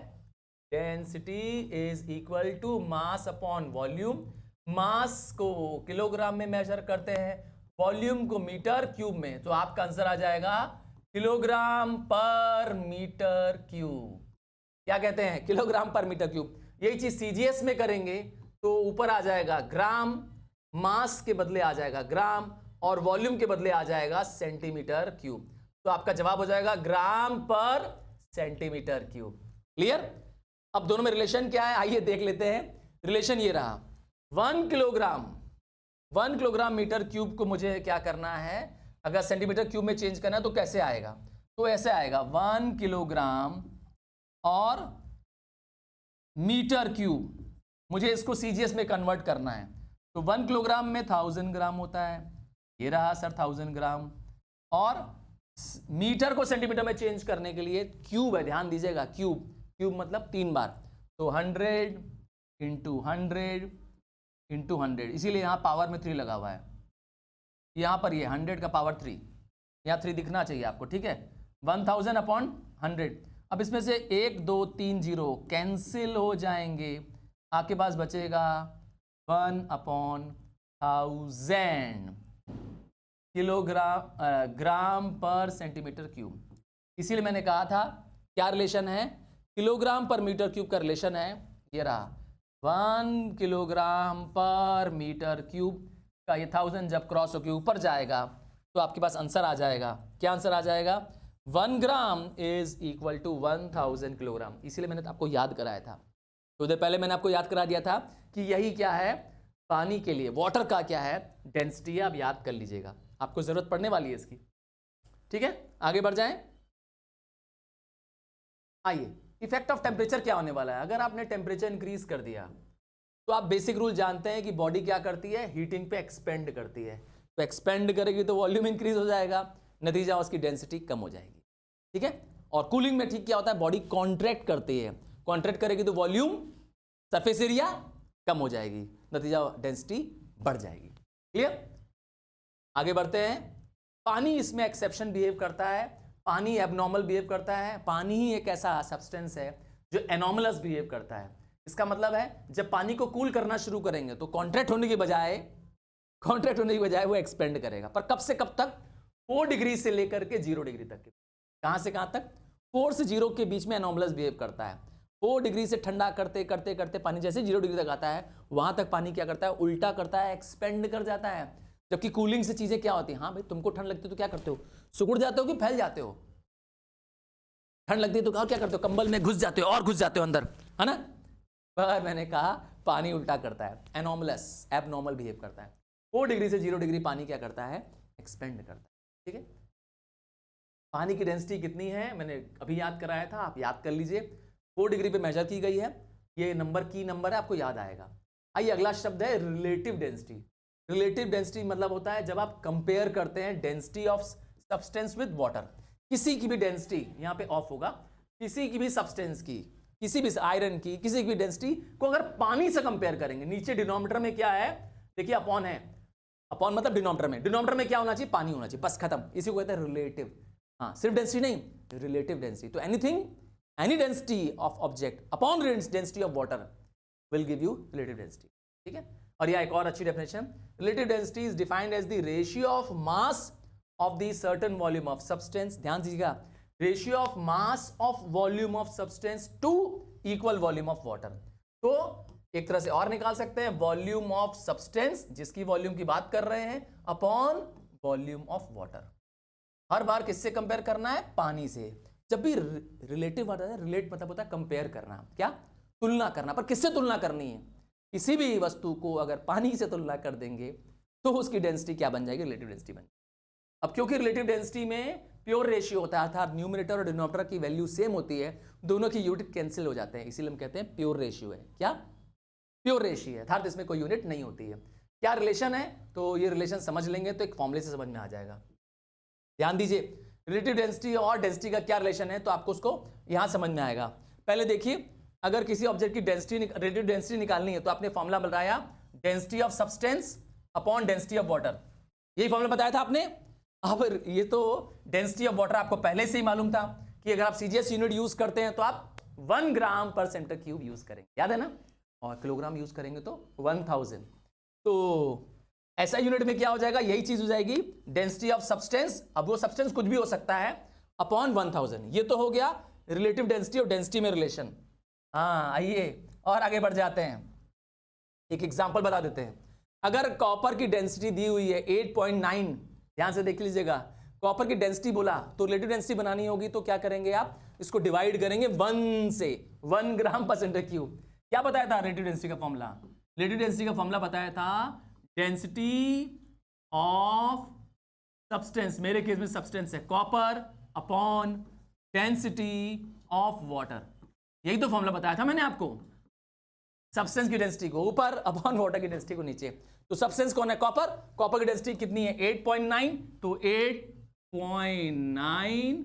density is equal to mass upon volume. Mass को किलोग्राम में मेजर करते हैं, वॉल्यूम को मीटर क्यूब में, तो आपका आंसर आ जाएगा किलोग्राम पर मीटर क्यूब। क्या कहते हैं? किलोग्राम पर मीटर क्यूब। यही चीज सीजीएस में करेंगे तो ऊपर आ जाएगा ग्राम, मास के बदले आ जाएगा ग्राम, और वॉल्यूम के बदले आ जाएगा सेंटीमीटर क्यूब। तो आपका जवाब हो जाएगा ग्राम पर सेंटीमीटर क्यूब। क्लियर? अब दोनों में रिलेशन क्या है आइए देख लेते हैं। रिलेशन ये रहा, 1 किलोग्राम मीटर क्यूब को मुझे क्या करना है, अगर सेंटीमीटर क्यूब में चेंज करना है तो कैसे आएगा? तो ऐसे आएगा 1 किलोग्राम और मीटर क्यूब, मुझे इसको सीजीएस में कन्वर्ट करना है। तो 1 किलोग्राम में 1000 ग्राम होता है, ये रहा सर 1000 ग्राम, और मीटर को सेंटीमीटर में चेंज करने के लिए क्यूब है, ध्यान दीजिएगा, क्यूब मतलब 3 बार, तो 100 इंटू 100 इंटू 100, इसीलिए यहां पावर में 3 लगा हुआ है। यहां पर ये 100 का पावर 3, यहां 3 दिखना चाहिए आपको, ठीक है। 1000 अपॉन 100, अब इसमें से 1 2 3 0 कैंसिल हो जाएंगे, आपके पास बचेगा 1 अपॉन 1000 ग्राम पर सेंटीमीटर क्यूब। इसीलिए मैंने कहा था क्या रिलेशन है, किलोग्राम पर मीटर क्यूब का रिलेशन है, ये रहा 1 किलोग्राम पर मीटर क्यूब का ये 1000 जब क्रॉस होकर ऊपर जाएगा तो आपके पास आंसर आ जाएगा। क्या आंसर आ जाएगा? 1 gram is equal to 1000 kilogram. इसीलिए मैंने आपको याद कराया था तो उधर पहले मैंने आपको याद करा दिया था कि यही क्या है पानी के लिए, वाटर का क्या है डेंसिटी है, आप याद कर लीजिएगा, आपको जरूरत पड़ने वाली है इसकी। ठीक है, आगे बढ़ जाएं। आइए, इफेक्ट ऑफ टेम्परेचर क्या होने वाला है। अगर आपने टेम्परेचर इंक्रीज कर दिया तो आप बेसिक रूल जानते हैं कि बॉडी क्या करती है, हीटिंग पे एक्सपेंड करती है, तो एक्सपेंड करेगी तो वॉल्यूम इंक्रीज हो जाएगा, नतीजा उसकी डेंसिटी कम हो जाएगी। ठीक है, और कूलिंग में ठीक क्या होता है, बॉडी कॉन्ट्रैक्ट करती है, कॉन्ट्रैक्ट करेगी तो वॉल्यूम सरफेस एरिया कम हो जाएगी, नतीजा डेंसिटी बढ़ जाएगी। क्लियर, आगे बढ़ते हैं। पानी इसमें एक्सेप्शन बिहेव करता है, पानी एबनॉर्मल बिहेव करता है, पानी ही एक ऐसा सब्सटेंस है जो एनॉमलस बिहेव करता है। इसका मतलब है जब पानी को कूल करना शुरू करेंगे तो कॉन्ट्रैक्ट होने की बजाय वो एक्सपेंड करेगा, पर कब से कब तक, 4 डिग्री से लेकर के 0 डिग्री तक। कहां से कहां तक, 4 से 0 के बीच में एनॉमलस बिहेव करता है। 4 डिग्री से ठंडा करते करते करते पानी जैसे 0 डिग्री तक आता है, वहां तक पानी क्या करता है, उल्टा करता है, एक्सपेंड कर जाता है। जबकि कूलिंग से चीजें क्या होती है, हाँ भाई तुमको ठंड लगती है तो क्या करते हो, सिकुड़ जाते हो कि फैल जाते हो, ठंड लगती है तो क्या करते हो, कंबल में घुस जाते हो और घुस जाते हो अंदर, है ना। पर मैंने कहा पानी उल्टा करता है, एनॉमलस एबनॉर्मल बिहेव करता है। 4 डिग्री से 0 डिग्री पानी क्या करता है, एक्सपेंड करता है। ठीक है, पानी की डेंसिटी कितनी है मैंने अभी याद कराया था, आप याद कर लीजिए, 4 डिग्री पे मेजर की गई है, ये नंबर की नंबर है, आपको याद आएगा। आइए अगला शब्द है रिलेटिव डेंसिटी। रिलेटिव डेंसिटी मतलब होता है जब आप कंपेयर करते हैं density of substance with water. किसी की भी डेंसिटी, यहाँ पे ऑफ होगा, किसी की भी सब्सटेंस की, किसी भी आयरन की, किसी की भी डेंसिटी को अगर पानी से कंपेयर करेंगे, नीचे डिनोमिनेटर में क्या है, देखिए अपॉन है, अपॉन मतलब डिनोमिनेटर में क्या होना चाहिए, पानी होना चाहिए, बस खत्म, इसी को कहते हैं रिलेटिव। हाँ, सिर्फ डेंसिटी नहीं, रिलेटिव डेंसिटी। तो anything, any density of object upon density of water will give you relative density. ठीक है, और यह एक और अच्छी definition, relative density is defined as the ratio of mass of the certain volume of substance. ध्यान दीजिएगा, ratio of mass of volume of substance to equal volume of water. तो एक तरह से और निकाल सकते हैं, वॉल्यूम ऑफ सब्सटेंस जिसकी वॉल्यूम की बात कर रहे हैं अपॉन वॉल्यूम ऑफ वाटर। हर बार किससे कंपेयर करना है, पानी से। जब भी रिलेटिव आता है, रिलेट मतलब होता है कंपेयर करना, क्या, तुलना करना। पर किससे तुलना करनी है, किसी भी वस्तु को अगर पानी से तुलना कर देंगे तो उसकी डेंसिटी क्या बन जाएगी, रिलेटिव डेंसिटी बन जाएगी। अब क्योंकि रिलेटिव डेंसिटी में प्योर रेशियो होता है, अर्थात न्यूमरेटर और डिनोमिनेटर की वैल्यू सेम होती है, दोनों की यूनिट कैंसिल हो जाते हैं, इसीलिए हम कहते हैं प्योर रेशियो है। क्या, प्योर रेशियो है, अर्थात इसमें कोई यूनिट नहीं होती है। क्या रिलेशन है, तो ये रिलेशन समझ लेंगे तो एक फॉर्मूले से समझ में आ जाएगा। ध्यान दीजिए, रिलेटिव डेंसिटी और डेंसिटी का क्या रिलेशन है, तो आपको उसको यहां समझ में आएगा। पहले देखिए, अगर किसी ऑब्जेक्ट की डेंसिटी, रिलेटिव डेंसिटी निकालनी है तो आपने फॉर्मूला बताया density of substance upon density of water, यही फॉर्मूला बताया था आपने। अब ये तो डेंसिटी ऑफ वाटर आपको पहले से ही मालूम था कि अगर आप सीजीएस यूनिट यूज करते हैं तो आप 1 ग्राम पर सेंटर क्यूब यूज करेंगे, याद है ना, और किलोग्राम यूज करेंगे तो 1000। तो ऐसा यूनिट में क्या हो जाएगा, यही चीज हो जाएगी डेंसिटी ऑफ सब्सटेंस, अब वो सब्सटेंस कुछ भी हो सकता है, अपॉन 1000। ये तो हो गया रिलेटिव डेंसिटी और डेंसिटी में रिलेशन। हाँ, आइए और आगे बढ़ जाते हैं, एक एग्जांपल बता देते हैं। अगर कॉपर की डेंसिटी दी हुई है 8.9, ध्यान से देख लीजिएगा, कॉपर की डेंसिटी बोला तो रिलेटिव डेंसिटी बनानी होगी तो क्या करेंगे आप, इसको डिवाइड करेंगे 1 से, 1 ग्राम पर सेंटर क्यूब। क्या बताया था रिलेटिव डेंसिटी का फॉर्मूला, रिलेटिव डेंसिटी का फॉर्मूला बताया था डेंसिटी ऑफ सब्सटेंस, मेरे केस में सब्सटेंस है copper, upon density of water, यही तो फॉर्मूला बताया था मैंने आपको। सब्सटेंस की डेंसिटी को ऊपर, अपॉन वाटर की डेंसिटी को नीचे। तो सब्सटेंस कौन है, कॉपर, कॉपर की डेंसिटी कितनी है 8.9, तो 8.9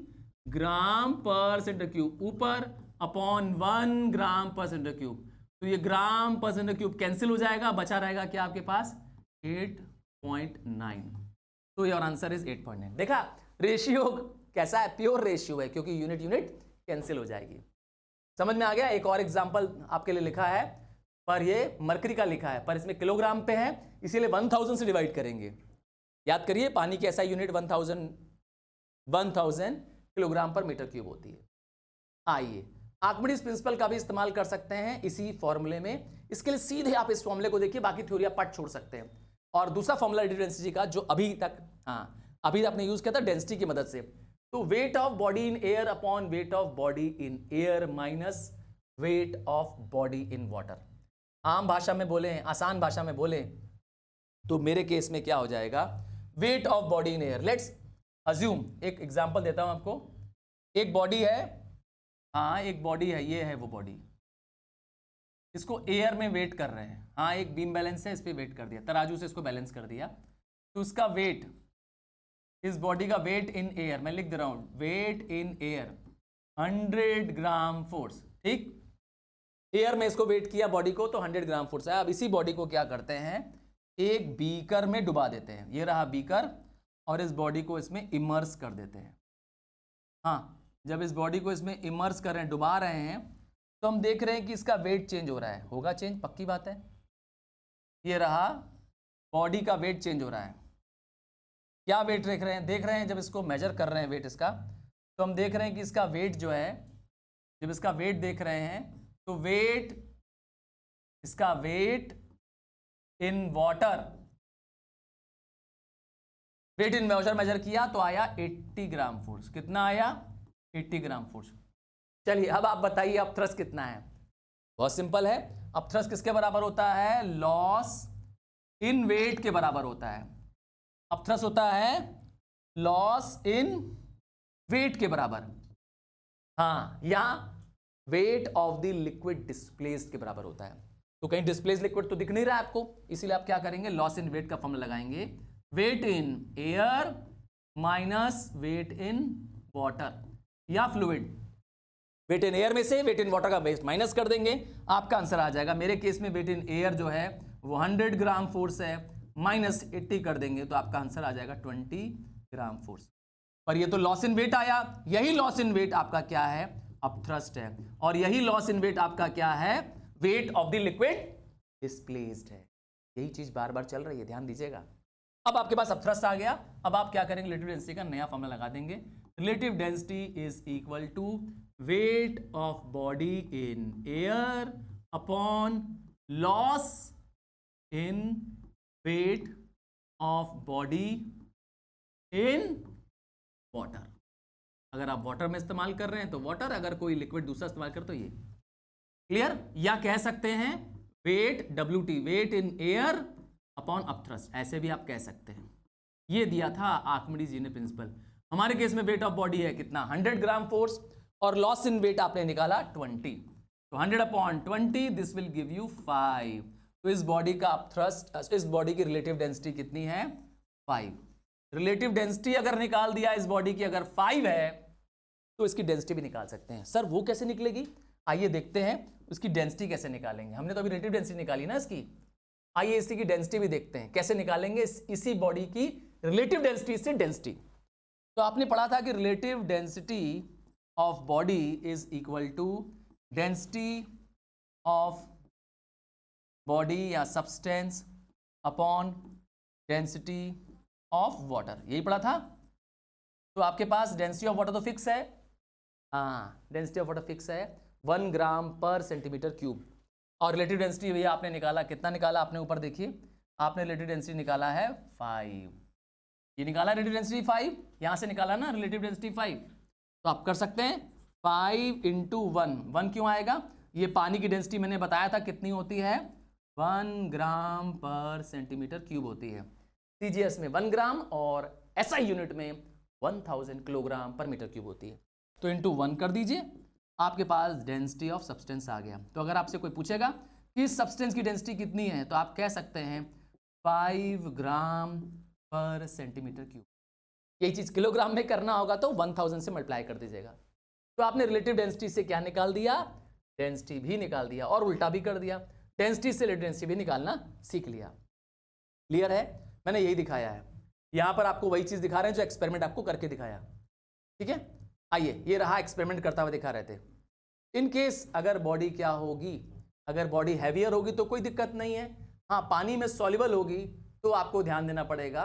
ग्राम पर सेंटर क्यूब ऊपर, अपॉन 1 ग्राम पर सेंटर क्यूब। तो ये ग्राम पर सेंटर क्यूब कैंसिल हो जाएगा, बचा रहेगा क्या आपके पास 8.9। तो योर आंसर इज 8.9। देखा रेशियो कैसा है, प्योर रेशियो है, क्योंकि यूनिट यूनिट कैंसिल हो जाएगी। समझ में आ गया। एक और एग्जांपल आपके लिए लिखा है, पर ये मरकरी का लिखा है, पर इसमें किलोग्राम पे है, इसीलिए 1000 से डिवाइड करेंगे। याद करिए, पानी की ऐसा यूनिट 1000 किलोग्राम पर मीटर क्यूब होती है। आइए आर्किमिडीज प्रिंसिपल का भी इस्तेमाल कर सकते हैं इसी फॉर्मूले में। इसके लिए सीधे आप इस फॉर्मूले को देखिए, बाकी थ्योरी आप पढ़ छोड़ सकते हैं। और दूसरा फॉर्मूला डेंसिटी का जो अभी तक अभी आपने यूज किया था डेंसिटी की मदद से, तो wait of body in air upon weight of body in air minus wait of body in water. आम भाषा में बोले, आसान भाषा में बोले तो मेरे केस में क्या हो जाएगा, wait of body in air. Let's assume, एक एग्जांपल देता हूं आपको। एक बॉडी है, हाँ एक बॉडी है, ये है वो बॉडी, इसको एयर में वेट कर रहे हैं। हाँ एक बीम बैलेंस है, इस पे वेट कर दिया, तराजू से इसको बैलेंस कर दिया, तो उसका वेट, इस बॉडी का वेट इन एयर, मैं लिख दे रहा हूं, weight in air 100 gram force. ठीक, एयर में इसको वेट किया बॉडी को तो 100 ग्राम फोर्स है। अब इसी बॉडी को क्या करते हैं, एक बीकर में डुबा देते हैं, ये रहा बीकर, और इस बॉडी को इसमें इमर्स कर देते हैं। हाँ जब इस बॉडी को इसमें इमर्स कर रहे हैं, डुबा रहे हैं, तो हम देख रहे हैं कि इसका वेट चेंज हो रहा है, होगा चेंज, पक्की बात है। ये रहा बॉडी का वेट चेंज हो रहा है। क्या वेट देख रहे हैं जब इसको मेजर कर रहे हैं वेट इसका, तो हम देख रहे हैं कि इसका वेट जो है, जब इसका वेट देख रहे हैं तो वेट, इसका weight in water, weight in water measure किया तो आया 80 ग्राम फोर्स। कितना आया, 80 ग्राम फोर्स। चलिए अब आप बताइए अब थ्रस्ट कितना है। बहुत सिंपल है, अब थ्रस्ट किसके बराबर होता है, लॉस इन वेट के बराबर होता है। अब थ्रस्ट होता है लॉस इन वेट के बराबर। हाँ यहां wait of the liquid displaced के बराबर होता है। तो कहीं डिस्प्लेस लिक्विड तो दिख नहीं रहा है आपको, इसीलिए आप क्या करेंगे, लॉस इन वेट का फॉर्मूला लगाएंगे, weight in air minus weight in water या फ्लूइड। वेट इन एयर में से वेट इन वाटर का वेट माइनस कर देंगे, आपका आंसर आ जाएगा। मेरे केस में वेट इन एयर जो है वो 100 ग्राम फोर्स है, माइनस 80 कर देंगे तो आपका आंसर आ जाएगा 20 ग्राम फोर्स। पर ये तो लॉस इन वेट आया, यही लॉस इन वेट आपका क्या है, अब थ्रस्ट है, और यही लॉस इन वेट आपका क्या है, weight of the liquid displaced है। यही चीज बार बार चल रही है, ध्यान दीजिएगा। अब आपके पास अब थ्रस्ट आ गया, अब आप क्या करेंगे, रिलेटिव डेंसिटी का नया फॉर्मूला लगा देंगे। Relative density is equal to weight of body in air upon loss in weight of body in water. अगर आप वाटर में इस्तेमाल कर रहे हैं तो वाटर, अगर कोई लिक्विड दूसरा इस्तेमाल कर तो ये। क्लियर? या कह सकते हैं weight WT, weight in air upon upthrust, ऐसे भी आप कह सकते हैं। ये दिया था आर्किमिडीज ने प्रिंसिपल। हमारे केस में वेट ऑफ बॉडी है कितना, 100 ग्राम फोर्स, और लॉस इन वेट आपने निकाला 20, तो 100 upon 20 this will give you 5। तो इस बॉडी का अपथ्रस्ट, इस बॉडी की रिलेटिव डेंसिटी कितनी है, 5। रिलेटिव डेंसिटी अगर निकाल दिया इस बॉडी की अगर 5 है तो इसकी डेंसिटी भी निकाल सकते हैं। सर वो कैसे निकलेगी, आइए देखते हैं उसकी डेंसिटी कैसे निकालेंगे। हमने तो अभी रिलेटिव डेंसिटी निकाली ना इसकी, आइए इसी की डेंसिटी भी देखते हैं कैसे निकालेंगे इसी बॉडी की रिलेटिव डेंसिटी से डेंसिटी। तो आपने पढ़ा था कि relative density of body is equal to density of body या substance upon density of water, यही पढ़ा था। तो आपके पास डेंसिटी ऑफ वाटर तो फिक्स है, हाँ डेंसिटी ऑफ वाटर फिक्स है 1 ग्राम पर सेंटीमीटर क्यूब, और रिलेटिव डेंसिटी भैया आपने निकाला, कितना निकाला आपने, ऊपर देखिए आपने रिलेटिव डेंसिटी निकाला है 5, ये निकाला रिलेटिव डेंसिटी 5, यहाँ से निकाला ना रिलेटिव डेंसिटी 5। तो आप कर सकते हैं 5 इंटू 1 क्यों आएगा, ये पानी की डेंसिटी मैंने बताया था कितनी होती है, 1 ग्राम पर सेंटीमीटर क्यूब होती है। CGS में 1 ग्राम और SI यूनिट में 1000 किलोग्राम पर मीटर क्यूब होती है। तो इंटू 1 कर दीजिए, आपके पास डेंसिटी ऑफ सब्सटेंस आ गया। तो अगर आपसे कोई पूछेगा कि इस सब्सटेंस की डेंसिटी कितनी है, तो आप कह सकते हैं 5 ग्राम पर सेंटीमीटर क्यूब। यही चीज़ किलोग्राम में करना होगा तो 1000 से मल्टीप्लाई कर दीजिएगा। तो आपने रिलेटिव डेंसिटी से क्या निकाल दिया, डेंसिटी भी निकाल दिया, और उल्टा भी कर दिया, डेंसिटी से रिलेटिव डेंसिटी भी निकालना सीख लिया। क्लियर है? मैंने यही दिखाया है, यहां पर आपको वही चीज दिखा रहे हैं जो एक्सपेरिमेंट आपको करके दिखाया। ठीक है, आइए ये रहा एक्सपेरिमेंट करता हुआ दिखा रहे थे। इन केस अगर बॉडी क्या होगी, अगर बॉडी हैवियर होगी तो कोई दिक्कत नहीं है, हाँ पानी में सॉल्युबल होगी तो आपको ध्यान देना पड़ेगा,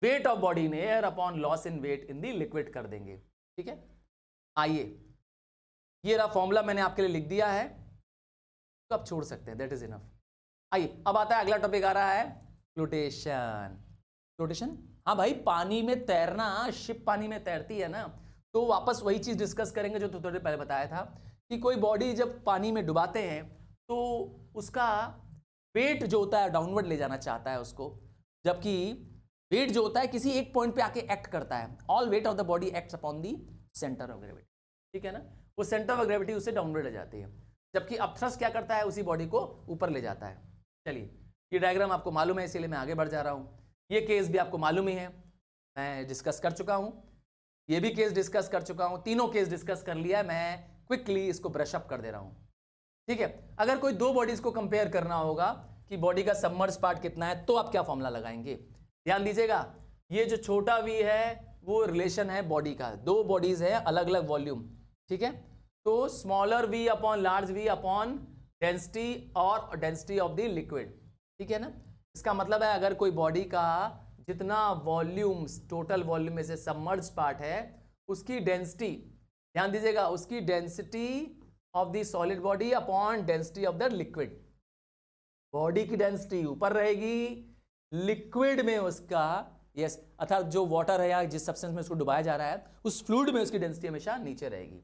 weight of body in air upon loss in weight in the liquid कर देंगे। ठीक है, आइए ये रहा फॉर्मूला मैंने आपके लिए लिख दिया है, तो आप छोड़ सकते हैं, दैट इज इनफ। आइए अब आता है अगला टॉपिक, आ रहा है फ्लोटेशन। फ्लोटेशन, हाँ भाई पानी में तैरना, शिप पानी में तैरती है ना, तो वापस वही चीज डिस्कस करेंगे जो थोड़े पहले बताया था कि कोई बॉडी जब पानी में डुबाते हैं तो उसका वेट जो होता है डाउनवर्ड ले जाना चाहता है उसको, जबकि वेट जो होता है किसी एक पॉइंट पे आके एक्ट करता है। All wait of the body acts upon the centre of gravity, ठीक है ना, वो सेंटर ऑफ ग्रेविटी उसे डाउनवर्ड ले जाती है, जबकि अपथ्रस्ट क्या करता है, उसी बॉडी को ऊपर ले जाता है। चलिए, ये डायग्राम आपको मालूम है, इसीलिए मैं आगे बढ़ जा रहा हूँ। ये केस भी आपको मालूम ही है, मैं डिस्कस कर चुका हूँ, ये भी केस डिस्कस कर चुका हूँ, तीनों केस डिस्कस कर लिया है, मैं क्विकली इसको ब्रश अप कर दे रहा हूँ, ठीक है। अगर कोई दो बॉडीज को कंपेयर करना होगा कि बॉडी का सबमर्ज पार्ट कितना है, तो आप क्या फॉर्मूला लगाएंगे, ध्यान दीजिएगा। ये जो छोटा वी है वो रिलेशन है बॉडी का, दो बॉडीज है अलग अलग वॉल्यूम, ठीक है। तो smaller V upon large V upon density और डेंसिटी ऑफ द लिक्विड, ठीक है ना। इसका मतलब है अगर कोई बॉडी का जितना वॉल्यूम, टोटल वॉल्यूम में से सबमर्ज पार्ट है, उसकी डेंसिटी, ध्यान दीजिएगा, उसकी density of the solid body upon density of the liquid, body की डेंसिटी ऊपर रहेगी, लिक्विड में उसका, यस, अर्थात जो वाटर है या जिस सब्सटेंस में उसको डुबाया जा रहा है उस फ्लूइड में उसकी डेंसिटी हमेशा नीचे रहेगी,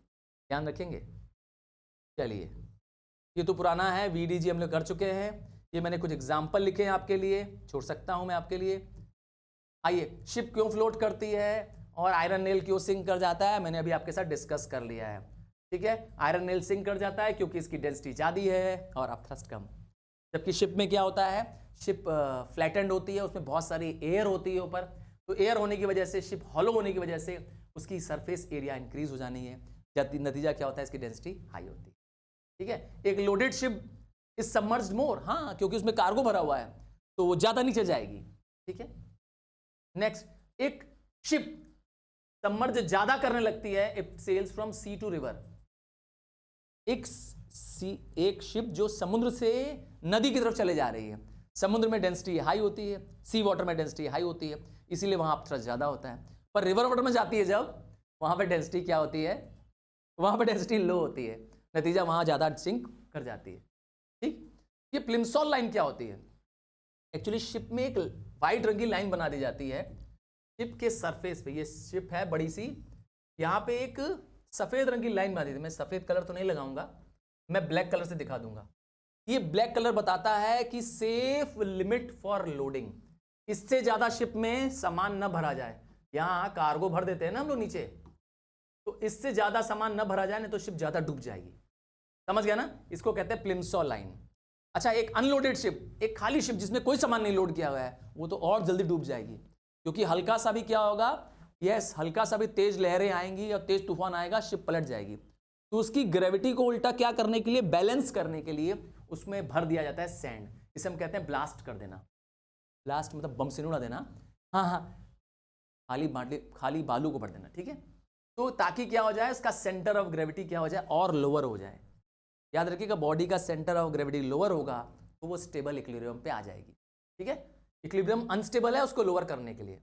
ध्यान रखेंगे। चलिए, ये तो पुराना है, वीडीजी हम लोग कर चुके हैं, ये मैंने कुछ एग्जाम्पल लिखे हैं आपके लिए, छोड़ सकता हूं मैं आपके लिए। आइए, शिप क्यों फ्लोट करती है और आयरन नेल क्यों सिंक कर जाता है, मैंने अभी आपके साथ डिस्कस कर लिया है, ठीक है। आयरन नेल सिंक कर जाता है क्योंकि इसकी डेंसिटी ज़्यादा है और अपथ्रस्ट कम, जबकि शिप में क्या होता है, शिप फ्लैटेंड होती है, उसमें बहुत सारी एयर होती है ऊपर, तो एयर होने की वजह से, शिप हॉलो होने की वजह से उसकी सरफेस एरिया इंक्रीज हो जानी है, नतीजा क्या होता है, इसकी डेंसिटी हाई होती है, ठीक है। एक लोडेड शिप इज सबमर्ज्ड मोर, हाँ, क्योंकि उसमें कार्गो भरा हुआ है तो वो ज्यादा नीचे जाएगी, ठीक है। नेक्स्ट, एक शिप सबमर्ज ज्यादा करने लगती है if sails from sea to river, एक शिप जो समुद्र से नदी की तरफ चले जा रही है, समुद्र में डेंसिटी हाई होती है, सी वाटर में डेंसिटी हाई होती है, इसीलिए वहां अपथ्रस्ट ज्यादा होता है। पर रिवर वाटर में जाती है जब, वहां पे डेंसिटी क्या होती है, वहां पे डेंसिटी लो होती है, नतीजा वहां ज्यादा सिंक कर जाती है, ठीक। ये प्लिमसॉल लाइन क्या होती है, एक्चुअली शिप में एक वाइट रंग की लाइन बना दी जाती है शिप के सरफेस पे, ये शिप है बड़ी सी, यहाँ पे एक सफेद रंग की लाइन बना दी थी, मैं सफेद कलर तो नहीं लगाऊंगा, मैं ब्लैक कलर से दिखा दूंगा। ये ब्लैक कलर बताता है कि सेफ लिमिट फॉर लोडिंग, इससे ज्यादा शिप में सामान न भरा जाए, यहां कार्गो भर देते हैं ना हम लोग नीचे, तो इससे ज्यादा सामान न भरा जाए नहीं तो शिप ज्यादा डूब जाएगी, समझ गया ना, इसको कहते हैं प्लिमसॉल लाइन। अच्छा, एक अनलोडेड शिप, एक खाली शिप जिसमें कोई सामान नहीं लोड किया हुआ है, वो तो और जल्दी डूब जाएगी, क्योंकि हल्का सा भी क्या होगा, यस, हल्का सा भी तेज लहरें आएंगी और तेज तूफान आएगा, शिप पलट जाएगी। तो उसकी ग्रेविटी को उल्टा क्या करने के लिए, बैलेंस करने के लिए उसमें भर दिया जाता है सैंड, इसे हम कहते हैं ब्लास्ट कर देना, ब्लास्ट मतलब बम से उड़ा देना, हाँ हाँ, खाली बालू को भर देना, ठीक है। तो ताकि क्या हो जाए, उसका सेंटर ऑफ ग्रेविटी क्या हो जाए, और लोअर हो जाए। याद रखिएगा, बॉडी का सेंटर ऑफ ग्रेविटी लोअर होगा तो वो स्टेबल इक्विलिब्रियम पे आ जाएगी, ठीक है। इक्विलिब्रियम अनस्टेबल है, उसको लोअर करने के लिए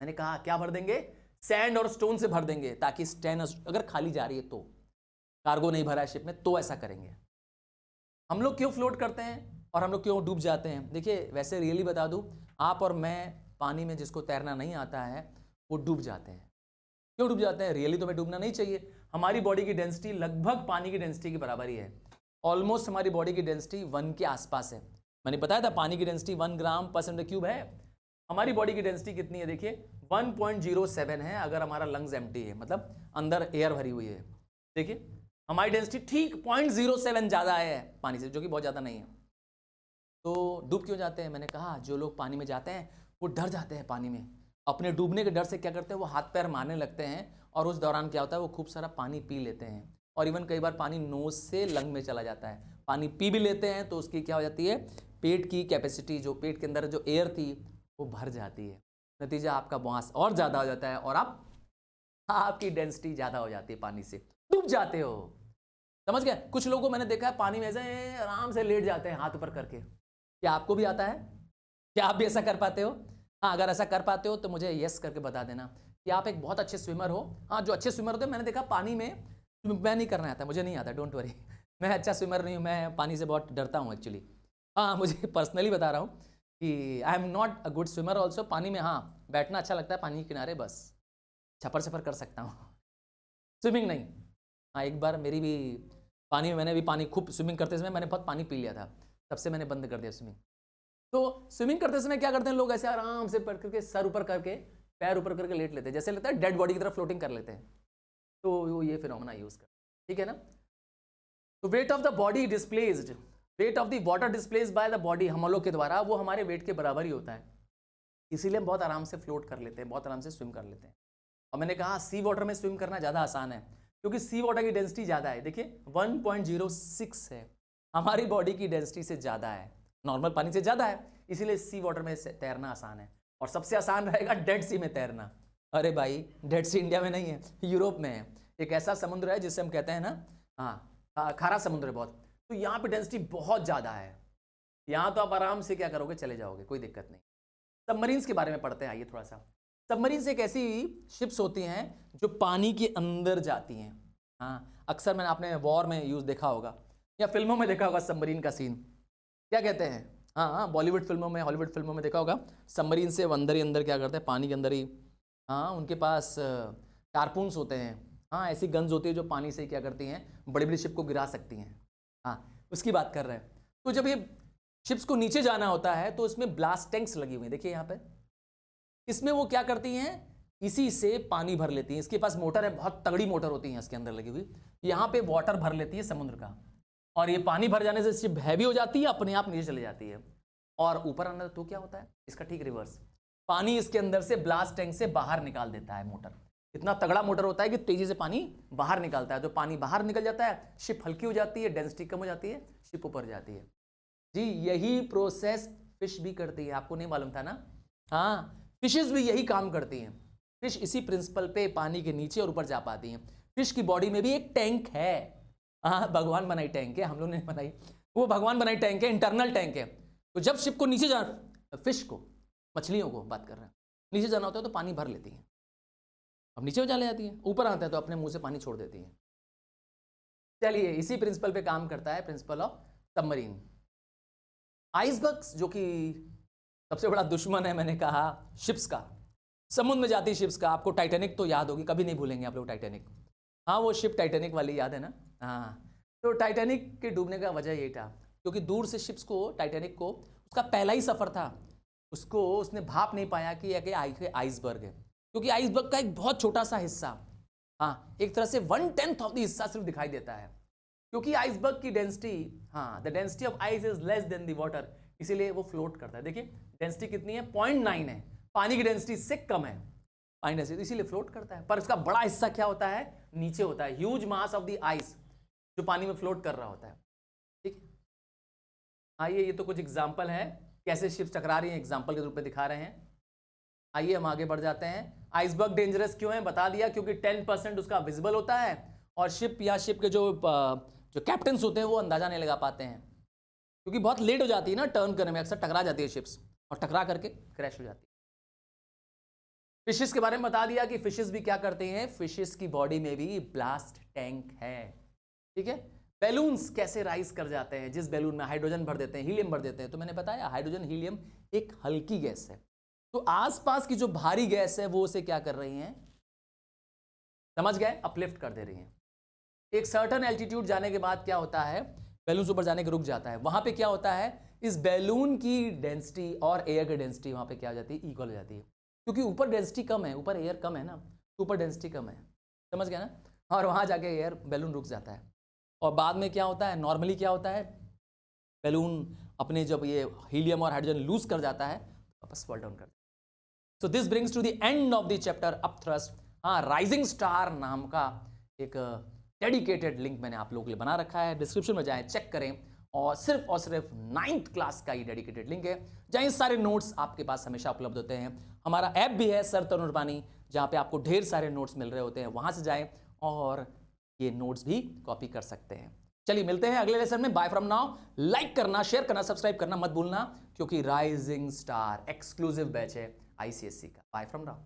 मैंने कहा क्या भर देंगे, सैंड और स्टोन से भर देंगे, ताकि स्टैंड अगर खाली जा रही है तो, कार्गो नहीं भरा है शिप में तो ऐसा करेंगे। हम लोग क्यों फ्लोट करते हैं और हम लोग क्यों डूब जाते हैं, देखिए वैसे रियली बता दूं, आप और मैं पानी में जिसको तैरना नहीं आता है वो डूब जाते हैं। क्यों डूब जाते हैं, रियली तो हमें डूबना नहीं चाहिए, हमारी बॉडी की डेंसिटी लगभग पानी की डेंसिटी की बराबर ही है, ऑलमोस्ट हमारी बॉडी की डेंसिटी 1 के आसपास है। मैंने बताया था पानी की डेंसिटी 1 ग्राम पर सेंटीमीटर क्यूब है, हमारी बॉडी की डेंसिटी कितनी है, देखिए 1.07 है, अगर हमारा लंग्स एम्प्टी है, मतलब अंदर एयर भरी हुई है, देखिए हमारी डेंसिटी ठीक 0.07 ज़्यादा है पानी से, जो कि बहुत ज़्यादा नहीं है। तो डूब क्यों जाते हैं, मैंने कहा जो लोग पानी में जाते हैं वो डर जाते हैं पानी में, अपने डूबने के डर से क्या करते हैं, वो हाथ पैर मारने लगते हैं, और उस दौरान क्या होता है, वो खूब सारा पानी पी लेते हैं, और इवन कई बार पानी नोज से लंग में चला जाता है, पानी पी भी लेते हैं तो उसकी क्या हो जाती है, पेट की कैपेसिटी, जो पेट के अंदर जो एयर थी वो भर जाती है, नतीजा आपका मास और ज़्यादा हो जाता है और आपकी डेंसिटी ज़्यादा हो जाती है, पानी से डूब जाते हो, समझ गए। कुछ लोगों को मैंने देखा है पानी में ऐसे आराम से लेट जाते हैं हाथ ऊपर करके, क्या आपको भी आता है, क्या आप भी ऐसा कर पाते हो, हाँ अगर ऐसा कर पाते हो तो मुझे यस करके बता देना कि आप एक बहुत अच्छे स्विमर हो। हाँ, जो अच्छे स्विमर होते हैं मैंने देखा पानी में, मैं नहीं करना आता, मुझे नहीं आता, डोंट वरी, मैं अच्छा स्विमर नहीं हूँ, मैं पानी से बहुत डरता हूँ एक्चुअली, हाँ मुझे पर्सनली बता रहा हूँ कि I am not a good swimmer also, पानी में हाँ बैठना अच्छा लगता है पानी के किनारे, बस छपर छपर कर सकता हूँ, स्विमिंग नहीं, हाँ, एक बार मेरी भी पानी में, मैंने भी पानी खूब स्विमिंग करते समय मैंने बहुत पानी पी लिया था, तब से मैंने बंद कर दिया स्विमिंग। तो स्विमिंग करते समय क्या करते हैं लोग, ऐसे आराम से पड़ करके सर ऊपर करके पैर ऊपर करके लेट लेते हैं, जैसे लगता है डेड बॉडी की तरफ फ्लोटिंग कर लेते हैं। तो वो ये फिनोमेना यूज कर, ठीक है ना। तो wait of the body displaced, wait of the water displaced by the body, हम लोग के द्वारा, वो हमारे वेट के बराबर ही होता है, इसीलिए हम बहुत आराम से फ्लोट कर लेते हैं, बहुत आराम से स्विम कर लेते हैं। और मैंने कहा सी वाटर में स्विम करना ज़्यादा आसान है, क्योंकि सी वाटर की डेंसिटी ज़्यादा है। देखिए 1.06 है, हमारी बॉडी की डेंसिटी से ज़्यादा है, नॉर्मल पानी से ज़्यादा है, इसीलिए सी वाटर में तैरना आसान है। और सबसे आसान रहेगा डेड सी में तैरना। अरे भाई, डेड सी इंडिया में नहीं है, यूरोप में है। एक ऐसा समुद्र है जिसे हम कहते हैं ना, हाँ, खारा समुद्र है बहुत, तो यहाँ पे डेंसिटी बहुत ज़्यादा है। यहाँ तो आप आराम से क्या करोगे, चले जाओगे, कोई दिक्कत नहीं। सबमरीन्स के बारे में पढ़ते हैं, आइए थोड़ा सा। सबमरीन्स एक ऐसी शिप्स होती हैं जो पानी के अंदर जाती हैं। हाँ, अक्सर मैंने आपने वॉर में यूज देखा होगा या फिल्मों में देखा होगा सबमरीन का सीन, क्या कहते हैं, हाँ, बॉलीवुड फिल्मों में, हॉलीवुड फिल्मों में देखा होगा। सबमरीन से अंदर ही अंदर क्या करते हैं, पानी के अंदर ही, हाँ, उनके पास टारपून्स होते हैं, हाँ, ऐसी गन्स होती है जो पानी से क्या करती हैं, बड़ी बड़ी शिप को गिरा सकती हैं। हाँ, उसकी बात कर रहे हैं। तो जब ये शिप्स को नीचे जाना होता है तो इसमें ब्लास्ट टैंक्स लगी हुई हैं, देखिए यहाँ पे, इसमें वो क्या करती हैं, इसी से पानी भर लेती हैं। इसके पास मोटर है, बहुत तगड़ी मोटर होती है इसके अंदर लगी हुई, यहाँ पे वाटर भर लेती है समुद्र का, और ये पानी भर जाने से शिप हैवी हो जाती है, अपने आप नीचे चली जाती है। और ऊपर अंदर तो क्या होता है, इसका ठीक रिवर्स, पानी इसके अंदर से ब्लास्ट टैंक से बाहर निकाल देता है मोटर। इतना तगड़ा मोटर होता है कि तेजी से पानी बाहर निकालता है। जो पानी बाहर निकल जाता है, शिप हल्की हो जाती है, डेंसिटी कम हो जाती है, शिप ऊपर जाती है। जी, यही प्रोसेस फिश भी करती है, आपको नहीं मालूम था ना। हाँ, फिशेस भी यही काम करती हैं। फिश इसी प्रिंसिपल पे पानी के नीचे और ऊपर जा पाती हैं। फिश की बॉडी में भी एक टैंक है, हाँ, भगवान बनाई टैंक है, हम लोग ने बनाई, वो भगवान बनाई टैंक है, इंटरनल टैंक है। तो जब शिप को नीचे जाना, फिश को, मछलियों को बात कर रहे हैं, नीचे जाना होता है तो पानी भर लेती हैं, अब नीचे चले जाती है, ऊपर आता है तो अपने मुंह से पानी छोड़ देती है। चलिए, इसी प्रिंसिपल पे काम करता है प्रिंसिपल ऑफ सबमरीन। आइसबर्ग्स, जो कि सबसे बड़ा दुश्मन है, मैंने कहा, शिप्स का, समुद्र में जाती शिप्स का। आपको टाइटैनिक तो याद होगी, कभी नहीं भूलेंगे आप लोग टाइटैनिक, हाँ, वो शिप टाइटैनिक वाली याद है ना। हाँ, तो टाइटैनिक के डूबने का वजह यही था, क्योंकि दूर से शिप्स को, टाइटैनिक को, उसका पहला ही सफर था, उसको उसने भाप नहीं पाया कि यह आइसबर्ग है, क्योंकि आइसबर्ग का एक बहुत छोटा सा हिस्सा, हाँ, एक तरह से 1/10 ऑफ द हिस्सा सिर्फ दिखाई देता है, क्योंकि आइसबर्ग की डेंसिटी, हाँ, the density of ice is less than the water, इसीलिए वो फ्लोट करता है। देखिए डेंसिटी कितनी है, 0.9 है, पानी की डेंसिटी से कम है पानी डेंसिटी, इसीलिए फ्लोट करता है। पर इसका बड़ा हिस्सा क्या होता है, नीचे होता है, huge mass of the ice जो पानी में फ्लोट कर रहा होता है। ठीक, आइए, ये तो कुछ एग्जाम्पल है कैसे शिप्स टकरा रही हैं, एग्जाम्पल के रूप में दिखा रहे हैं। आइए हम आगे बढ़ जाते हैं। आइसबर्ग डेंजरस क्यों है, बता दिया, क्योंकि 10% उसका विजिबल होता है, और शिप या शिप के जो कैप्टन्स होते हैं वो अंदाजा नहीं लगा पाते हैं, क्योंकि बहुत लेट हो जाती है ना टर्न करने में, अक्सर टकरा जाती है शिप्स, और टकरा करके क्रैश हो जाती है। फिशेस के बारे में बता दिया कि फिशेस भी क्या करते हैं, फिशेस की बॉडी में भी ब्लास्ट टैंक है। ठीक है, बैलून्स कैसे राइज कर जाते हैं, जिस बैलून में हाइड्रोजन भर देते हैं, हीलियम भर देते हैं, तो मैंने बताया हाइड्रोजन हीलियम एक हल्की गैस है, तो आसपास की जो भारी गैस है वो उसे क्या कर रही हैं, समझ गए, अपलिफ्ट कर दे रही हैं। एक सर्टेन एल्टीट्यूड जाने के बाद क्या होता है, बैलून ऊपर जाने के रुक जाता है, वहां पे क्या होता है, इस बैलून की डेंसिटी और एयर की डेंसिटी वहां पे क्या हो जाती है, इक्वल हो जाती है, क्योंकि ऊपर डेंसिटी कम है, ऊपर एयर कम है ना, तो ऊपर डेंसिटी कम है, समझ गया ना, और वहां जाके एयर बैलून रुक जाता है। और बाद में क्या होता है, नॉर्मली क्या होता है, बैलून अपने जब ये हीलियम और हाइड्रोजन लूज कर जाता है वापस फॉल डाउन कर जाता है। So this brings to the end of the chapter upthrust. हाँ, राइजिंग स्टार नाम का एक डेडिकेटेड लिंक मैंने आप लोगों के लिए बना रखा है, डिस्क्रिप्शन में जाएं, चेक करें, और सिर्फ 9th क्लास का ये डेडिकेटेड लिंक है, जहाँ ये सारे नोट्स आपके पास हमेशा उपलब्ध होते हैं। हमारा ऐप भी है सर तरुण उर्बानी, जहाँ पे आपको ढेर सारे नोट्स मिल रहे होते हैं, वहाँ से जाएं और ये नोट्स भी कॉपी कर सकते हैं। चलिए मिलते हैं अगले लेसन में, बाय फ्रॉम नाउ। लाइक करना, शेयर करना, सब्सक्राइब करना मत भूलना, क्योंकि राइजिंग स्टार एक्सक्लूसिव बैच है ICSE का। Bye from now.